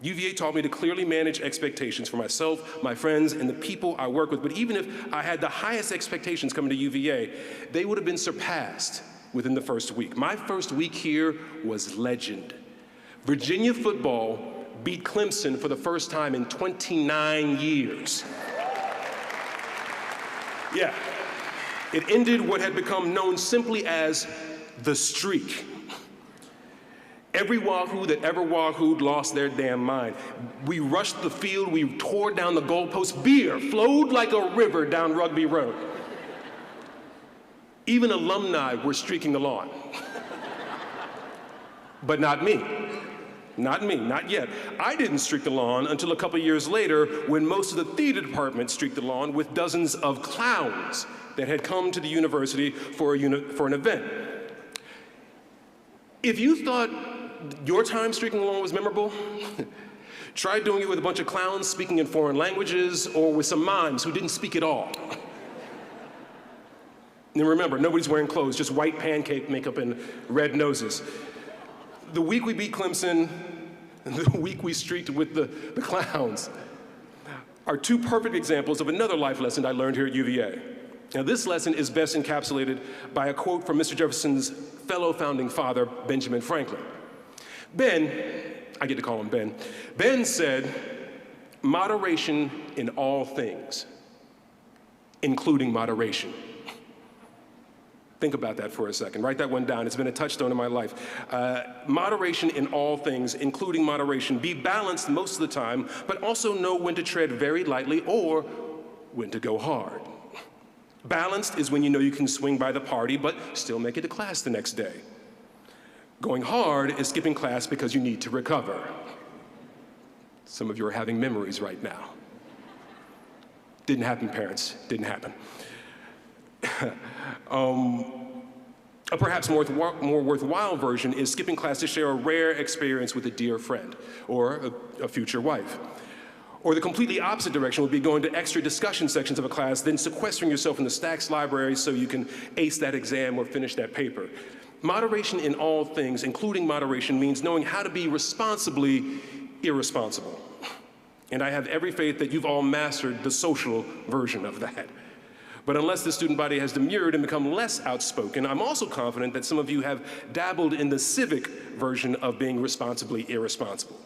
UVA taught me to clearly manage expectations for myself, my friends, and the people I work with. But even if I had the highest expectations coming to UVA, they would have been surpassed within the first week. My first week here was legend. Virginia football beat Clemson for the first time in 29 years. Yeah, it ended what had become known simply as the streak. Every Wahoo that ever Wahooed lost their damn mind. We rushed the field, we tore down the goalposts, beer flowed like a river down Rugby Road. Even alumni were streaking the lawn. But not me. Not me, not yet. I didn't streak the lawn until a couple years later when most of the theater department streaked the lawn with dozens of clowns that had come to the university for an event. If you thought your time streaking the lawn was memorable, Try doing it with a bunch of clowns speaking in foreign languages or with some mimes who didn't speak at all. And remember, nobody's wearing clothes, just white pancake makeup and red noses. The week we beat Clemson, the week we streaked with the clowns, are two perfect examples of another life lesson I learned here at UVA. Now, this lesson is best encapsulated by a quote from Mr. Jefferson's fellow founding father, Benjamin Franklin. Ben, I get to call him Ben, Ben said, "Moderation in all things, including moderation." Think about that for a second. Write that one down. It's been a touchstone in my life. Moderation in all things, including moderation. Be balanced most of the time, but also know when to tread very lightly or when to go hard. Balanced is when you know you can swing by the party, but still make it to class the next day. Going hard is skipping class because you need to recover. Some of you are having memories right now. Didn't happen, parents. Didn't happen. A perhaps more worthwhile version is skipping class to share a rare experience with a dear friend or a future wife. Or the completely opposite direction would be going to extra discussion sections of a class, then sequestering yourself in the Stax library so you can ace that exam or finish that paper. Moderation in all things, including moderation, means knowing how to be responsibly irresponsible. And I have every faith that you've all mastered the social version of that. But unless the student body has demurred and become less outspoken, I'm also confident that some of you have dabbled in the civic version of being responsibly irresponsible.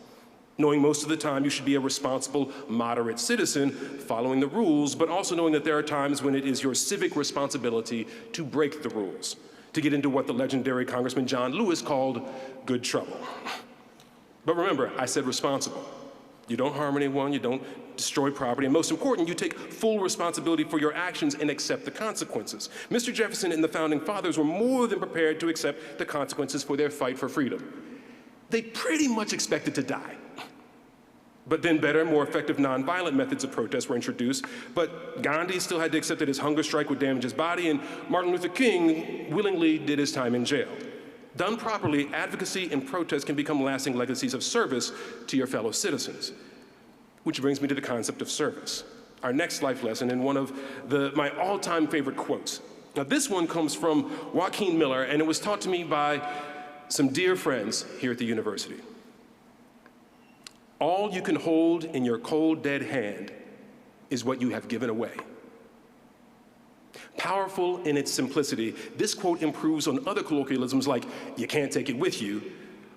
Knowing most of the time you should be a responsible, moderate citizen, following the rules, but also knowing that there are times when it is your civic responsibility to break the rules, to get into what the legendary Congressman John Lewis called good trouble. But remember, I said responsible. You don't harm anyone, you don't destroy property, and most important, you take full responsibility for your actions and accept the consequences. Mr. Jefferson and the Founding Fathers were more than prepared to accept the consequences for their fight for freedom. They pretty much expected to die. But then better, more effective nonviolent methods of protest were introduced, but Gandhi still had to accept that his hunger strike would damage his body, and Martin Luther King willingly did his time in jail. Done properly, advocacy and protest can become lasting legacies of service to your fellow citizens. Which brings me to the concept of service, our next life lesson and one of my all-time favorite quotes. Now this one comes from Joaquin Miller, and it was taught to me by some dear friends here at the university. All you can hold in your cold, dead hand is what you have given away. Powerful in its simplicity, this quote improves on other colloquialisms like, you can't take it with you,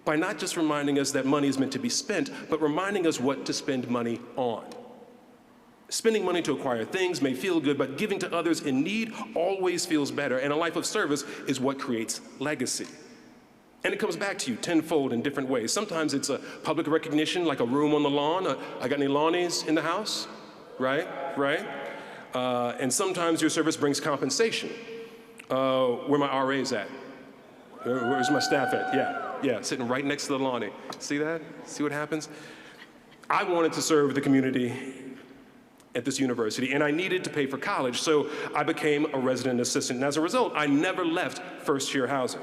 by not just reminding us that money is meant to be spent, but reminding us what to spend money on. Spending money to acquire things may feel good, but giving to others in need always feels better, and a life of service is what creates legacy. And it comes back to you tenfold in different ways. Sometimes it's a public recognition, like a room on the lawn. I got any lawnies in the house? Right? And sometimes your service brings compensation. Where my RA's at? Where's my staff at? Yeah, sitting right next to the lawnie. See that? See what happens? I wanted to serve the community at this university, and I needed to pay for college, so I became a resident assistant. And as a result, I never left first-year housing.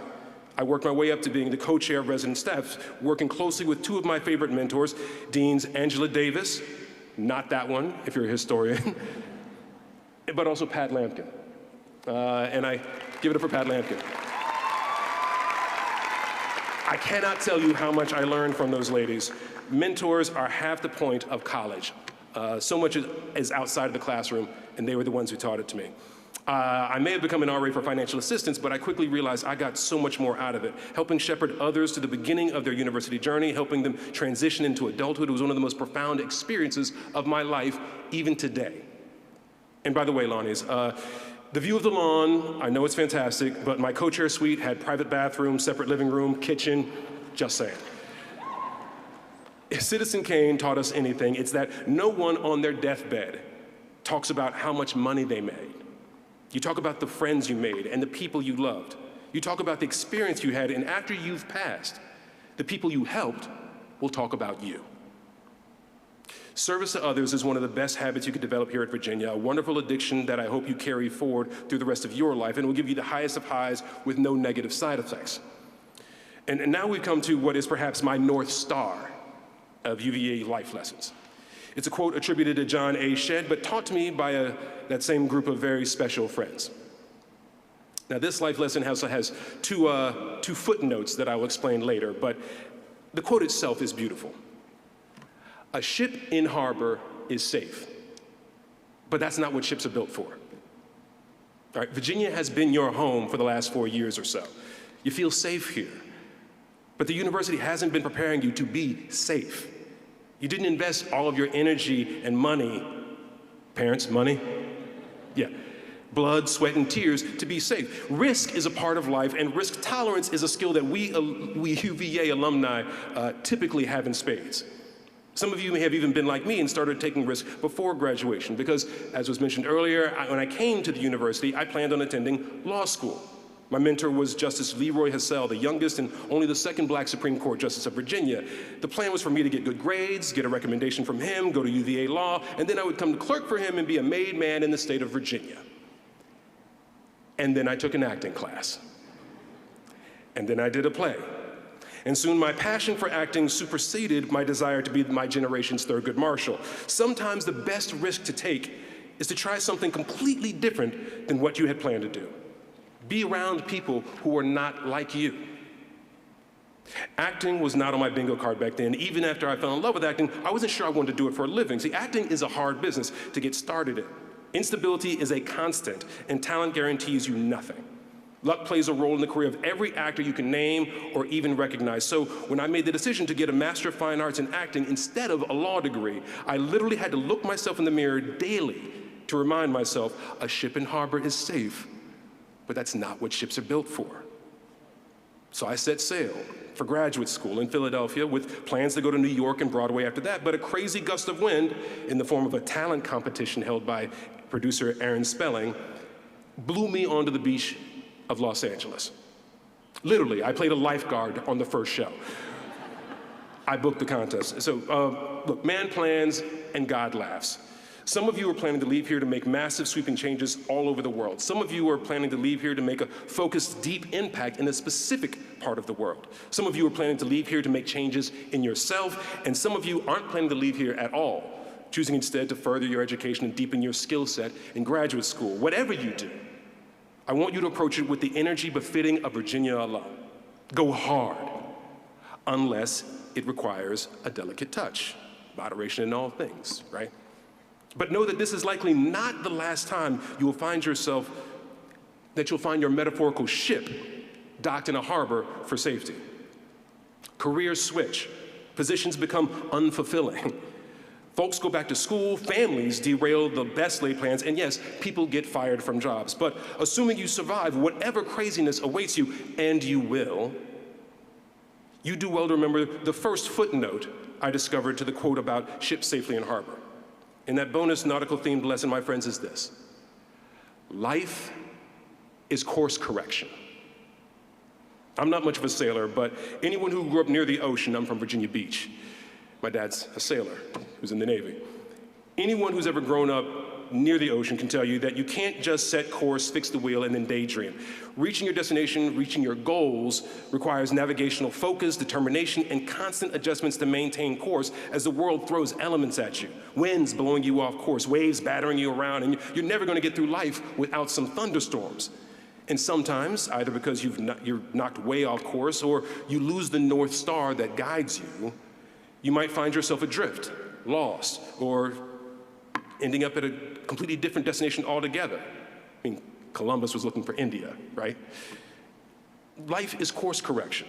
I worked my way up to being the co-chair of resident staff, working closely with two of my favorite mentors, Deans Angela Davis, not that one, if you're a historian, but also Pat Lampkin. And I give it up for Pat Lampkin. I cannot tell you how much I learned from those ladies. Mentors are half the point of college. So much is outside of the classroom, and they were the ones who taught it to me. I may have become an RA for financial assistance, but I quickly realized I got so much more out of it. Helping shepherd others to the beginning of their university journey, helping them transition into adulthood was one of the most profound experiences of my life, even today. And by the way, Lonnie's, the view of the lawn, I know it's fantastic, but my co-chair suite had private bathroom, separate living room, kitchen, just saying. If Citizen Kane taught us anything, it's that no one on their deathbed talks about how much money they made. You talk about the friends you made and the people you loved. You talk about the experience you had, and after you've passed, the people you helped will talk about you. Service to others is one of the best habits you could develop here at Virginia, a wonderful addiction that I hope you carry forward through the rest of your life, and it will give you the highest of highs with no negative side effects. And now we've come to what is perhaps my North Star, of UVA life lessons. It's a quote attributed to John A. Shedd, but taught to me by that same group of very special friends. Now, this life lesson also has two footnotes that I will explain later, but the quote itself is beautiful. A ship in harbor is safe, but that's not what ships are built for. All right, Virginia has been your home for the last 4 years or so. You feel safe here, but the university hasn't been preparing you to be safe. You didn't invest all of your energy and money, parents, money? Yeah. Blood, sweat, and tears to be safe. Risk is a part of life, and risk tolerance is a skill that we UVA alumni typically have in spades. Some of you may have even been like me and started taking risks before graduation because, as was mentioned earlier, when I came to the university, I planned on attending law school. My mentor was Justice Leroy Hassell, the youngest and only the second Black Supreme Court Justice of Virginia. The plan was for me to get good grades, get a recommendation from him, go to UVA Law, and then I would come to clerk for him and be a made man in the state of Virginia. And then I took an acting class. And then I did a play. And soon my passion for acting superseded my desire to be my generation's Thurgood Marshall. Sometimes the best risk to take is to try something completely different than what you had planned to do. Be around people who are not like you. Acting was not on my bingo card back then. Even after I fell in love with acting, I wasn't sure I wanted to do it for a living. See, acting is a hard business to get started in. Instability is a constant, and talent guarantees you nothing. Luck plays a role in the career of every actor you can name or even recognize. So when I made the decision to get a Master of Fine Arts in acting instead of a law degree, I literally had to look myself in the mirror daily to remind myself a ship in harbor is safe, but that's not what ships are built for. So I set sail for graduate school in Philadelphia with plans to go to New York and Broadway after that, but a crazy gust of wind in the form of a talent competition held by producer Aaron Spelling blew me onto the beach of Los Angeles. Literally, I played a lifeguard on the first show. I booked the contest. So look, man plans and God laughs. Some of you are planning to leave here to make massive sweeping changes all over the world. Some of you are planning to leave here to make a focused, deep impact in a specific part of the world. Some of you are planning to leave here to make changes in yourself, and some of you aren't planning to leave here at all, choosing instead to further your education and deepen your skill set in graduate school. Whatever you do, I want you to approach it with the energy befitting a Virginia alum. Go hard, unless it requires a delicate touch. Moderation in all things, right? But know that this is likely not the last time you will find yourself, that you'll find your metaphorical ship docked in a harbor for safety. Careers switch, positions become unfulfilling. Folks go back to school, families derail the best laid plans, and yes, people get fired from jobs. But assuming you survive whatever craziness awaits you, and you will, you do well to remember the first footnote I discovered to the quote about ships safely in harbor. And that bonus nautical-themed lesson, my friends, is this: life is course correction. I'm not much of a sailor, but anyone who grew up near the ocean, I'm from Virginia Beach. My dad's a sailor who's in the Navy. Anyone who's ever grown up near the ocean can tell you that you can't just set course, fix the wheel, and then daydream. Reaching your destination, reaching your goals requires navigational focus, determination, and constant adjustments to maintain course as the world throws elements at you. Winds blowing you off course, waves battering you around, and you're never going to get through life without some thunderstorms. And sometimes, either because you're knocked way off course or you lose the North Star that guides you, you might find yourself adrift, lost, or ending up at a completely different destination altogether. I mean, Columbus was looking for India, right? Life is course correction.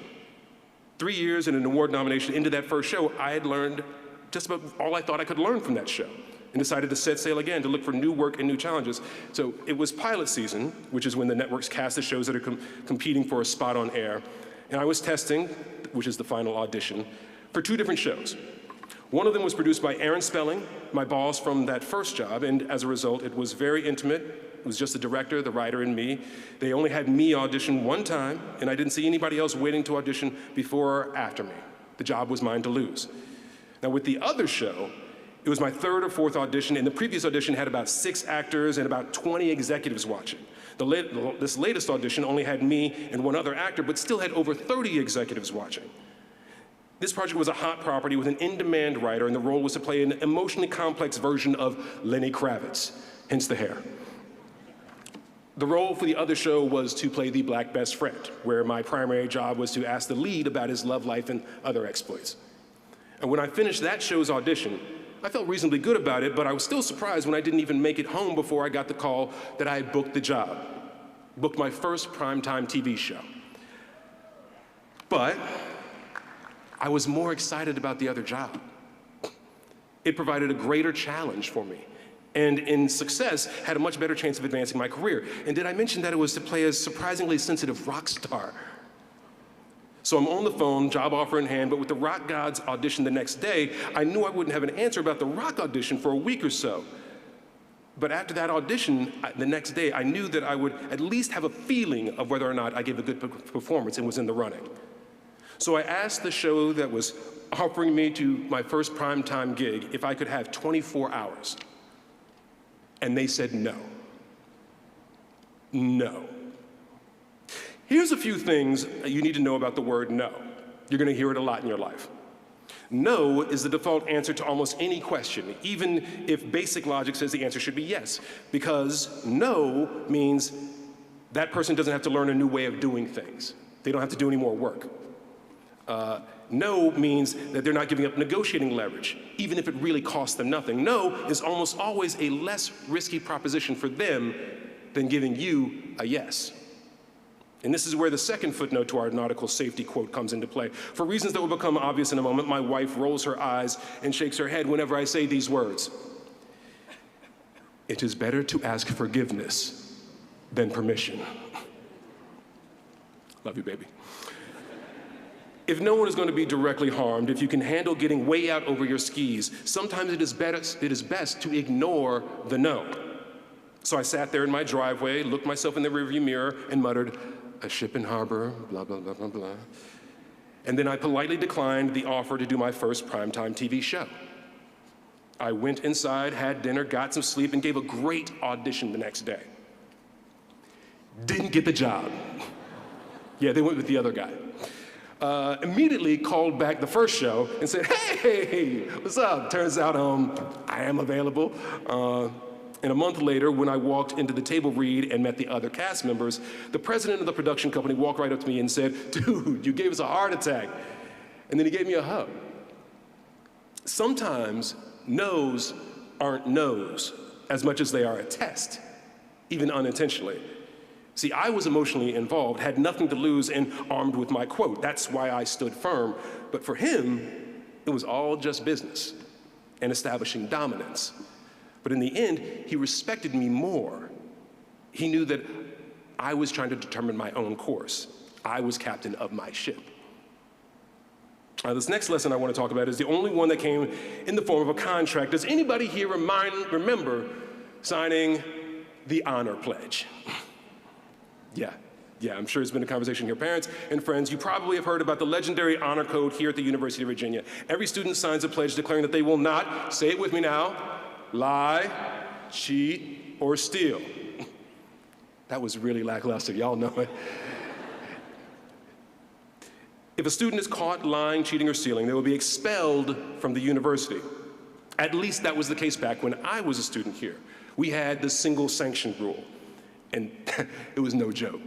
3 years and an award nomination into that first show, I had learned just about all I thought I could learn from that show and decided to set sail again to look for new work and new challenges. So it was pilot season, which is when the networks cast the shows that are competing for a spot on air. And I was testing, which is the final audition, for 2 different shows. One of them was produced by Aaron Spelling, my boss from that first job, and as a result, it was very intimate. It was just the director, the writer, and me. They only had me audition one time, and I didn't see anybody else waiting to audition before or after me. The job was mine to lose. Now, with the other show, it was my 3rd or 4th audition, and the previous audition had about 6 actors and about 20 executives watching. This latest audition only had me and 1 other actor, but still had over 30 executives watching. This project was a hot property with an in-demand writer, and the role was to play an emotionally complex version of Lenny Kravitz, hence the hair. The role for the other show was to play the black best friend, where my primary job was to ask the lead about his love life and other exploits. And when I finished that show's audition, I felt reasonably good about it, but I was still surprised when I didn't even make it home before I got the call that I had booked the job, booked my first primetime TV show. But I was more excited about the other job. It provided a greater challenge for me, and in success, had a much better chance of advancing my career. And did I mention that it was to play a surprisingly sensitive rock star? So I'm on the phone, job offer in hand, but with the rock gods audition the next day, I knew I wouldn't have an answer about the rock audition for a week or so. But after that audition, the next day, I knew that I would at least have a feeling of whether or not I gave a good performance and was in the running. So I asked the show that was offering me to my first primetime gig if I could have 24 hours. And they said no. No. Here's a few things you need to know about the word no. You're gonna hear it a lot in your life. No is the default answer to almost any question, even if basic logic says the answer should be yes, because no means that person doesn't have to learn a new way of doing things. They don't have to do any more work. No means that they're not giving up negotiating leverage, even if it really costs them nothing. No is almost always a less risky proposition for them than giving you a yes. And this is where the second footnote to our nautical safety quote comes into play. For reasons that will become obvious in a moment, my wife rolls her eyes and shakes her head whenever I say these words. It is better to ask forgiveness than permission. Love you, baby. If no one is going to be directly harmed, if you can handle getting way out over your skis, sometimes it is best to ignore the no. So I sat there in my driveway, looked myself in the rearview mirror, and muttered, a ship in harbor, blah, blah, blah, blah, blah. And then I politely declined the offer to do my first primetime TV show. I went inside, had dinner, got some sleep, and gave a great audition the next day. Didn't get the job. Yeah, they went with the other guy. Immediately called back the first show and said, hey, what's up? Turns out I am available. And a month later, when I walked into the table read and met the other cast members, the president of the production company walked right up to me and said, dude, you gave us a heart attack. And then he gave me a hug. Sometimes no's aren't no's as much as they are a test, even unintentionally. See, I was emotionally involved, had nothing to lose, and armed with my quote. That's why I stood firm. But for him, it was all just business and establishing dominance. But in the end, he respected me more. He knew that I was trying to determine my own course. I was captain of my ship. This next lesson I want to talk about is the only one that came in the form of a contract. Does anybody here remember signing the honor pledge? Yeah, I'm sure it's been a conversation here. Parents and friends, you probably have heard about the legendary honor code here at the University of Virginia. Every student signs a pledge declaring that they will not, say it with me now, lie, cheat, or steal. That was really lackluster, y'all know it. If a student is caught lying, cheating, or stealing, they will be expelled from the university. At least that was the case back when I was a student here. We had the single sanction rule, and it was no joke.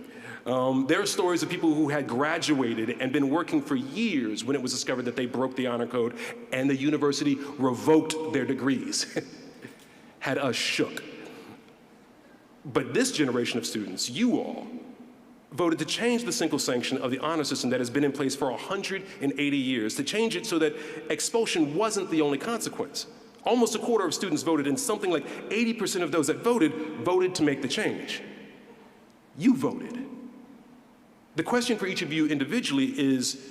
There are stories of people who had graduated and been working for years when it was discovered that they broke the honor code, and the university revoked their degrees. Had us shook. But this generation of students, you all, voted to change the single sanction of the honor system that has been in place for 180 years, to change it so that expulsion wasn't the only consequence. Almost a quarter of students voted, and something like 80% of those that voted to make the change. You voted. The question for each of you individually is,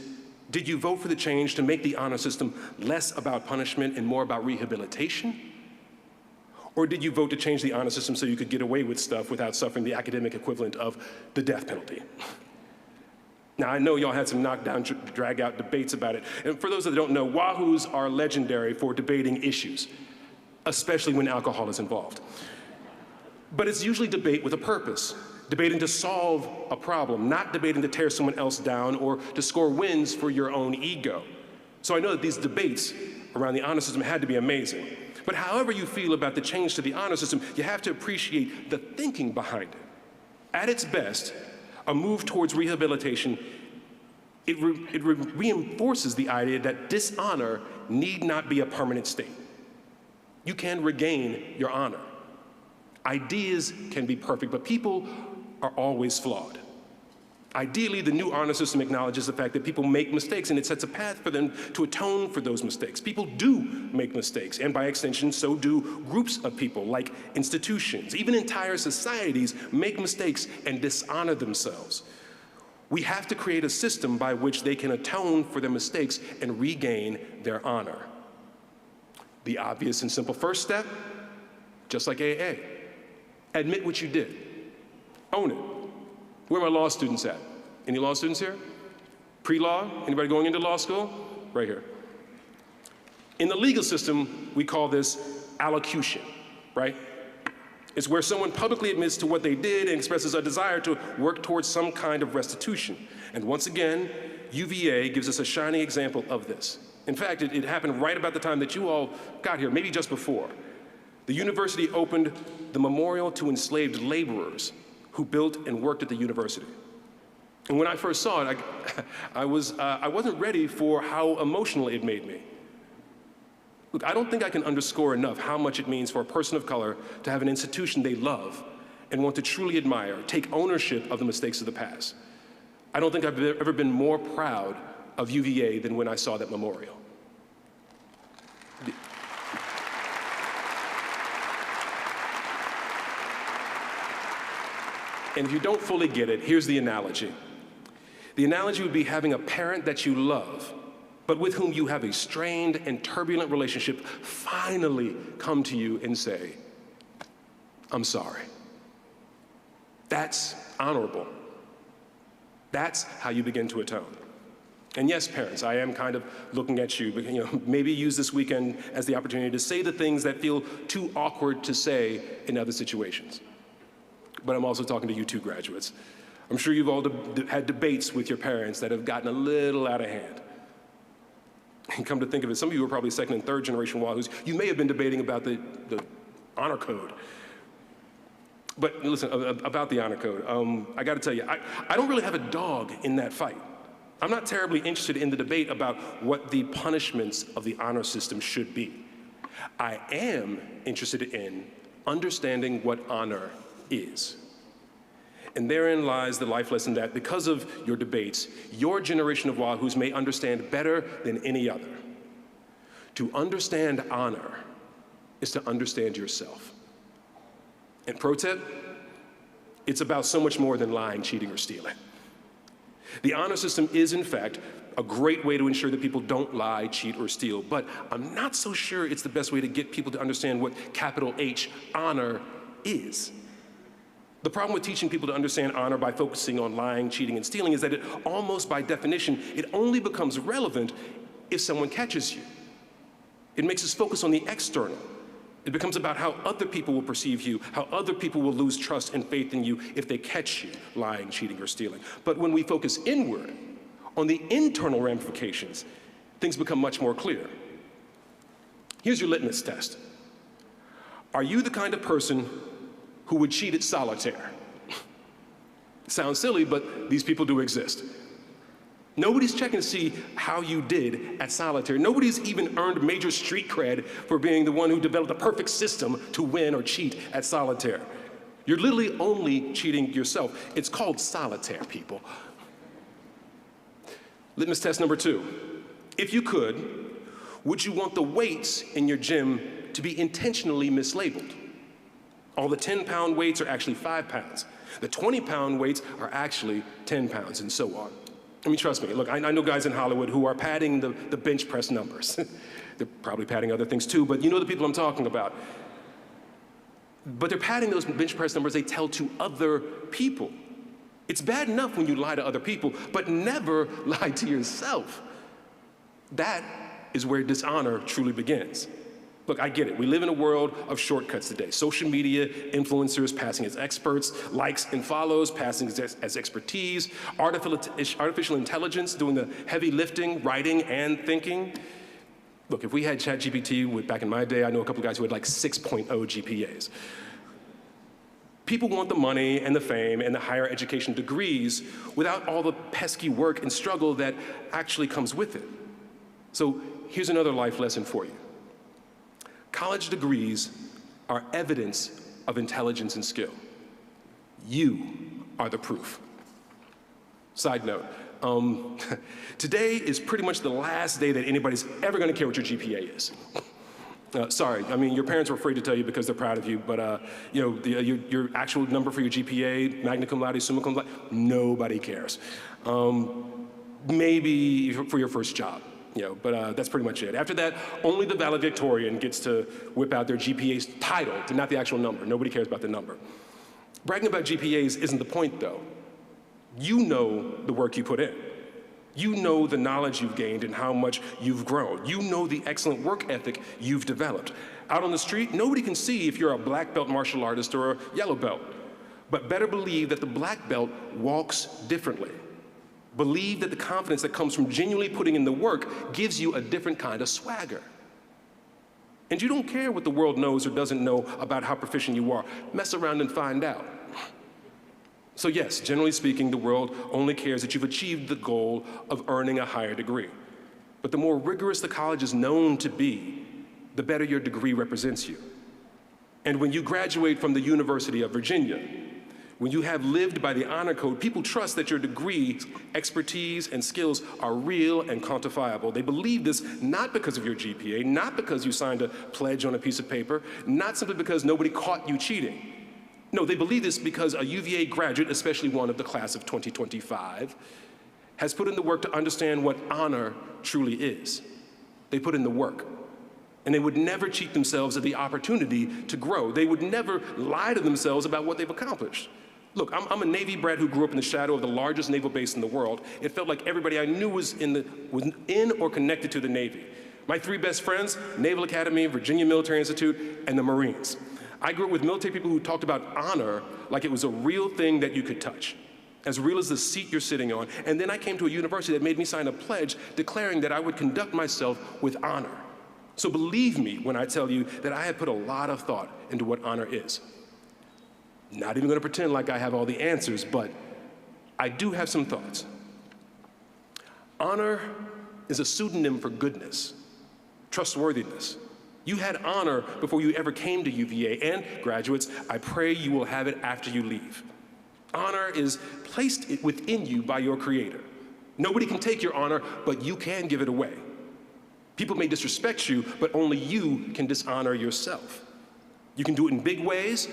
did you vote for the change to make the honor system less about punishment and more about rehabilitation? Or did you vote to change the honor system so you could get away with stuff without suffering the academic equivalent of the death penalty? Now, I know y'all had some knockdown, drag-out debates about it. And for those that don't know, Wahoos are legendary for debating issues, especially when alcohol is involved. But it's usually debate with a purpose, debating to solve a problem, not debating to tear someone else down or to score wins for your own ego. So I know that these debates around the honor system had to be amazing. But however you feel about the change to the honor system, you have to appreciate the thinking behind it. At its best, a move towards rehabilitation, it reinforces the idea that dishonor need not be a permanent state. You can regain your honor. Ideas can be perfect, but people are always flawed. Ideally, the new honor system acknowledges the fact that people make mistakes, and it sets a path for them to atone for those mistakes. People do make mistakes, and by extension, so do groups of people, like institutions. Even entire societies make mistakes and dishonor themselves. We have to create a system by which they can atone for their mistakes and regain their honor. The obvious and simple first step, just like AA, admit what you did. Own it. Where are my law students at? Any law students here? Pre-law? Anybody going into law school? Right here. In the legal system, we call this allocution, right? It's where someone publicly admits to what they did and expresses a desire to work towards some kind of restitution. And once again, UVA gives us a shining example of this. In fact, it happened right about the time that you all got here, maybe just before. The university opened the memorial to enslaved laborers who built and worked at the university. And when I first saw it, I wasn't ready for how emotional it made me. Look, I don't think I can underscore enough how much it means for a person of color to have an institution they love and want to truly admire, take ownership of the mistakes of the past. I don't think I've ever been more proud of UVA than when I saw that memorial. And if you don't fully get it, here's the analogy. The analogy would be having a parent that you love, but with whom you have a strained and turbulent relationship, finally come to you and say, I'm sorry. That's honorable. That's how you begin to atone. And yes, parents, I am kind of looking at you, but maybe use this weekend as the opportunity to say the things that feel too awkward to say in other situations. But I'm also talking to you two graduates. I'm sure you've all had debates with your parents that have gotten a little out of hand. And come to think of it, some of you are probably second and third generation Wahoos. You may have been debating about the honor code. But listen, about the honor code, I gotta tell you, I don't really have a dog in that fight. I'm not terribly interested in the debate about what the punishments of the honor system should be. I am interested in understanding what honor is. And therein lies the life lesson that because of your debates, your generation of Wahoos may understand better than any other. To understand honor is to understand yourself. And pro tip, it's about so much more than lying, cheating, or stealing. The honor system is, in fact, a great way to ensure that people don't lie, cheat, or steal, but I'm not so sure it's the best way to get people to understand what capital H honor is. The problem with teaching people to understand honor by focusing on lying, cheating, and stealing is that it almost by definition, it only becomes relevant if someone catches you. It makes us focus on the external. It becomes about how other people will perceive you, how other people will lose trust and faith in you if they catch you lying, cheating, or stealing. But when we focus inward on the internal ramifications, things become much more clear. Here's your litmus test. Are you the kind of person who would cheat at solitaire? Sounds silly, but these people do exist. Nobody's checking to see how you did at solitaire. Nobody's even earned major street cred for being the one who developed the perfect system to win or cheat at solitaire. You're literally only cheating yourself. It's called solitaire, people. Litmus test number 2. If you could, would you want the weights in your gym to be intentionally mislabeled? All the 10-pound weights are actually 5 pounds. The 20-pound weights are actually 10 pounds, and so on. I mean, trust me, look, I know guys in Hollywood who are padding the bench press numbers. They're probably padding other things too, but you know the people I'm talking about. But they're padding those bench press numbers they tell to other people. It's bad enough when you lie to other people, but never lie to yourself. That is where dishonor truly begins. Look, I get it. We live in a world of shortcuts today. Social media, influencers passing as experts, likes and follows passing as expertise, artificial intelligence doing the heavy lifting, writing, and thinking. Look, if we had ChatGPT back in my day, I know a couple guys who had like 6.0 GPAs. People want the money and the fame and the higher education degrees without all the pesky work and struggle that actually comes with it. So here's another life lesson for you. College degrees are evidence of intelligence and skill. You are the proof. Side note, today is pretty much the last day that anybody's ever gonna care what your GPA is. Sorry, I mean, your parents were afraid to tell you because they're proud of you, but your actual number for your GPA, magna cum laude, summa cum laude, nobody cares. Maybe for your first job. But that's pretty much it. After that, only the valedictorian gets to whip out their GPA's title, not the actual number. Nobody cares about the number. Bragging about GPAs isn't the point, though. You know the work you put in. You know the knowledge you've gained and how much you've grown. You know the excellent work ethic you've developed. Out on the street, nobody can see if you're a black belt martial artist or a yellow belt. But better believe that the black belt walks differently. Believe that the confidence that comes from genuinely putting in the work gives you a different kind of swagger. And you don't care what the world knows or doesn't know about how proficient you are. Mess around and find out. So yes, generally speaking, the world only cares that you've achieved the goal of earning a higher degree. But the more rigorous the college is known to be, the better your degree represents you. And when you graduate from the University of Virginia, when you have lived by the honor code, people trust that your degree, expertise, and skills are real and quantifiable. They believe this not because of your GPA, not because you signed a pledge on a piece of paper, not simply because nobody caught you cheating. No, they believe this because a UVA graduate, especially one of the class of 2025, has put in the work to understand what honor truly is. They put in the work. And they would never cheat themselves of the opportunity to grow. They would never lie to themselves about what they've accomplished. Look, I'm a Navy brat who grew up in the shadow of the largest naval base in the world. It felt like everybody I knew was in or connected to the Navy. My three best friends, Naval Academy, Virginia Military Institute, and the Marines. I grew up with military people who talked about honor like it was a real thing that you could touch, as real as the seat you're sitting on. And then I came to a university that made me sign a pledge declaring that I would conduct myself with honor. So believe me when I tell you that I have put a lot of thought into what honor is. Not even gonna pretend like I have all the answers, but I do have some thoughts. Honor is a pseudonym for goodness, trustworthiness. You had honor before you ever came to UVA, and graduates, I pray you will have it after you leave. Honor is placed within you by your Creator. Nobody can take your honor, but you can give it away. People may disrespect you, but only you can dishonor yourself. You can do it in big ways,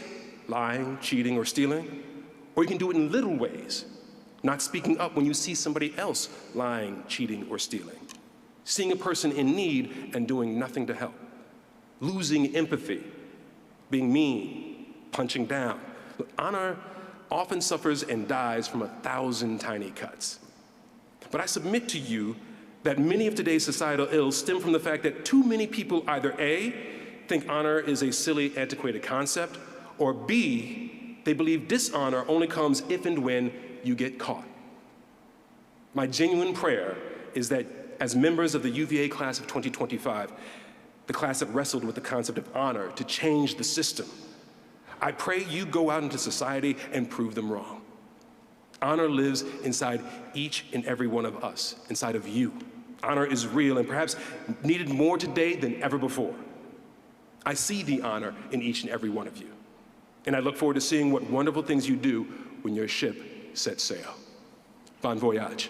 lying, cheating, or stealing, or you can do it in little ways, not speaking up when you see somebody else lying, cheating, or stealing, seeing a person in need and doing nothing to help, losing empathy, being mean, punching down. Look, honor often suffers and dies from 1,000 tiny cuts. But I submit to you that many of today's societal ills stem from the fact that too many people either A, think honor is a silly, antiquated concept, or B, they believe dishonor only comes if and when you get caught. My genuine prayer is that as members of the UVA class of 2025, the class that wrestled with the concept of honor to change the system, I pray you go out into society and prove them wrong. Honor lives inside each and every one of us, inside of you. Honor is real and perhaps needed more today than ever before. I see the honor in each and every one of you. And I look forward to seeing what wonderful things you do when your ship sets sail. Bon voyage.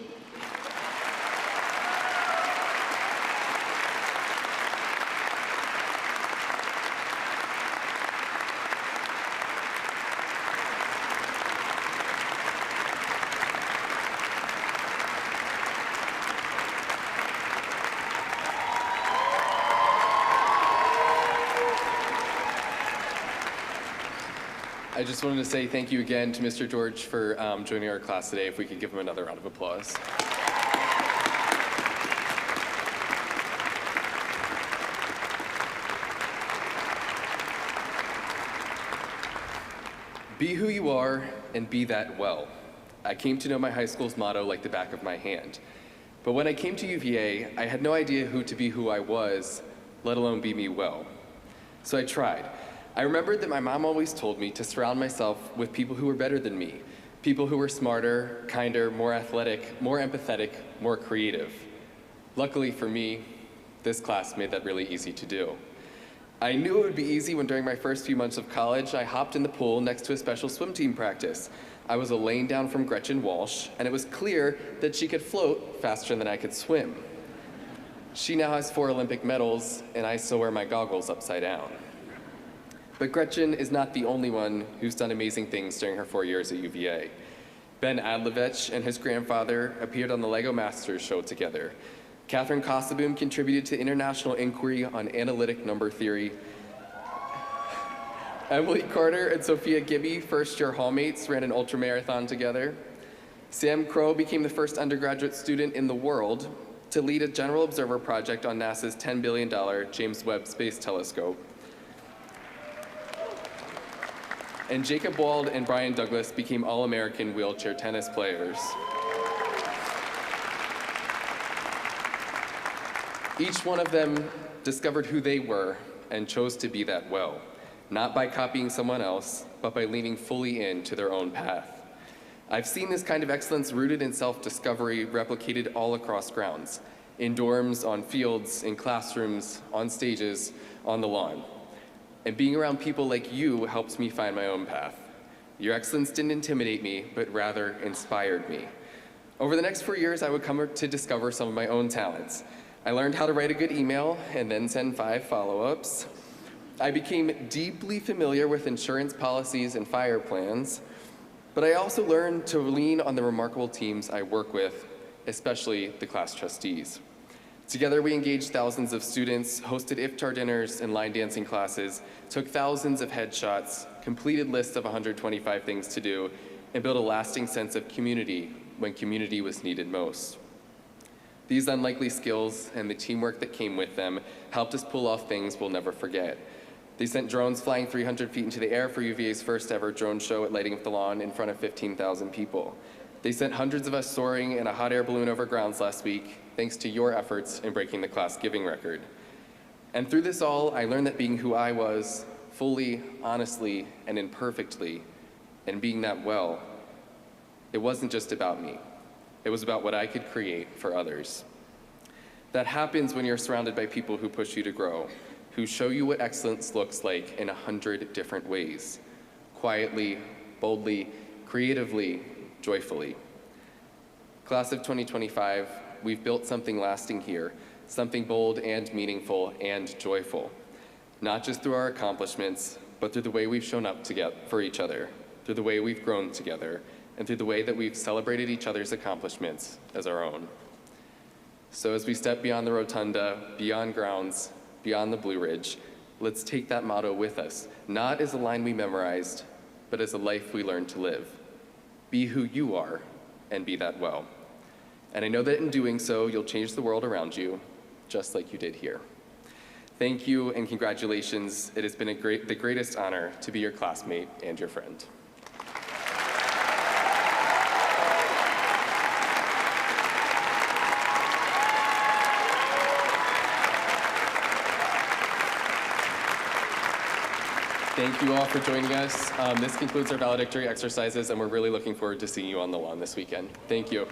I just wanted to say thank you again to Mr. George for joining our class today. If we could give him another round of applause. Be who you are and be that well. I came to know my high school's motto like the back of my hand. But when I came to UVA, I had no idea who to be who I was, let alone be me well. So I tried. I remembered that my mom always told me to surround myself with people who were better than me, people who were smarter, kinder, more athletic, more empathetic, more creative. Luckily for me, this class made that really easy to do. I knew it would be easy when during my first few months of college, I hopped in the pool next to a special swim team practice. I was a lane down from Gretchen Walsh, and it was clear that she could float faster than I could swim. She now has 4 Olympic medals, and I still wear my goggles upside down. But Gretchen is not the only one who's done amazing things during her 4 years at UVA. Ben Adlevich and his grandfather appeared on the LEGO Masters show together. Catherine Kosoboom contributed to international inquiry on analytic number theory. Emily Carter and Sophia Gibby, first-year hallmates, ran an ultramarathon together. Sam Crow became the first undergraduate student in the world to lead a General Observer project on NASA's $10 billion James Webb Space Telescope. And Jacob Wald and Brian Douglas became All-American wheelchair tennis players. Each one of them discovered who they were and chose to be that well, not by copying someone else, but by leaning fully into their own path. I've seen this kind of excellence rooted in self-discovery replicated all across grounds, in dorms, on fields, in classrooms, on stages, on the lawn. And being around people like you helps me find my own path. Your excellence didn't intimidate me, but rather inspired me. Over the next 4 years, I would come to discover some of my own talents. I learned how to write a good email and then send 5 follow-ups. I became deeply familiar with insurance policies and fire plans, but I also learned to lean on the remarkable teams I work with, especially the class trustees. Together, we engaged thousands of students, hosted iftar dinners and line dancing classes, took thousands of headshots, completed lists of 125 things to do, and built a lasting sense of community when community was needed most. These unlikely skills and the teamwork that came with them helped us pull off things we'll never forget. They sent drones flying 300 feet into the air for UVA's first ever drone show at Lighting Up the Lawn in front of 15,000 people. They sent hundreds of us soaring in a hot air balloon over grounds last week, thanks to your efforts in breaking the class giving record. And through this all, I learned that being who I was, fully, honestly, and imperfectly, and being that well, it wasn't just about me. It was about what I could create for others. That happens when you're surrounded by people who push you to grow, who show you what excellence looks like in 100 different ways, quietly, boldly, creatively, joyfully. Class of 2025, we've built something lasting here, something bold and meaningful and joyful, not just through our accomplishments, but through the way we've shown up together for each other, through the way we've grown together, and through the way that we've celebrated each other's accomplishments as our own. So as we step beyond the rotunda, beyond grounds, beyond the Blue Ridge, let's take that motto with us, not as a line we memorized, but as a life we learned to live. Be who you are, and be that well. And I know that in doing so, you'll change the world around you, just like you did here. Thank you and congratulations. It has been the greatest honor to be your classmate and your friend. Thank you all for joining us. This concludes our valedictory exercises, and we're really looking forward to seeing you on the lawn this weekend. Thank you.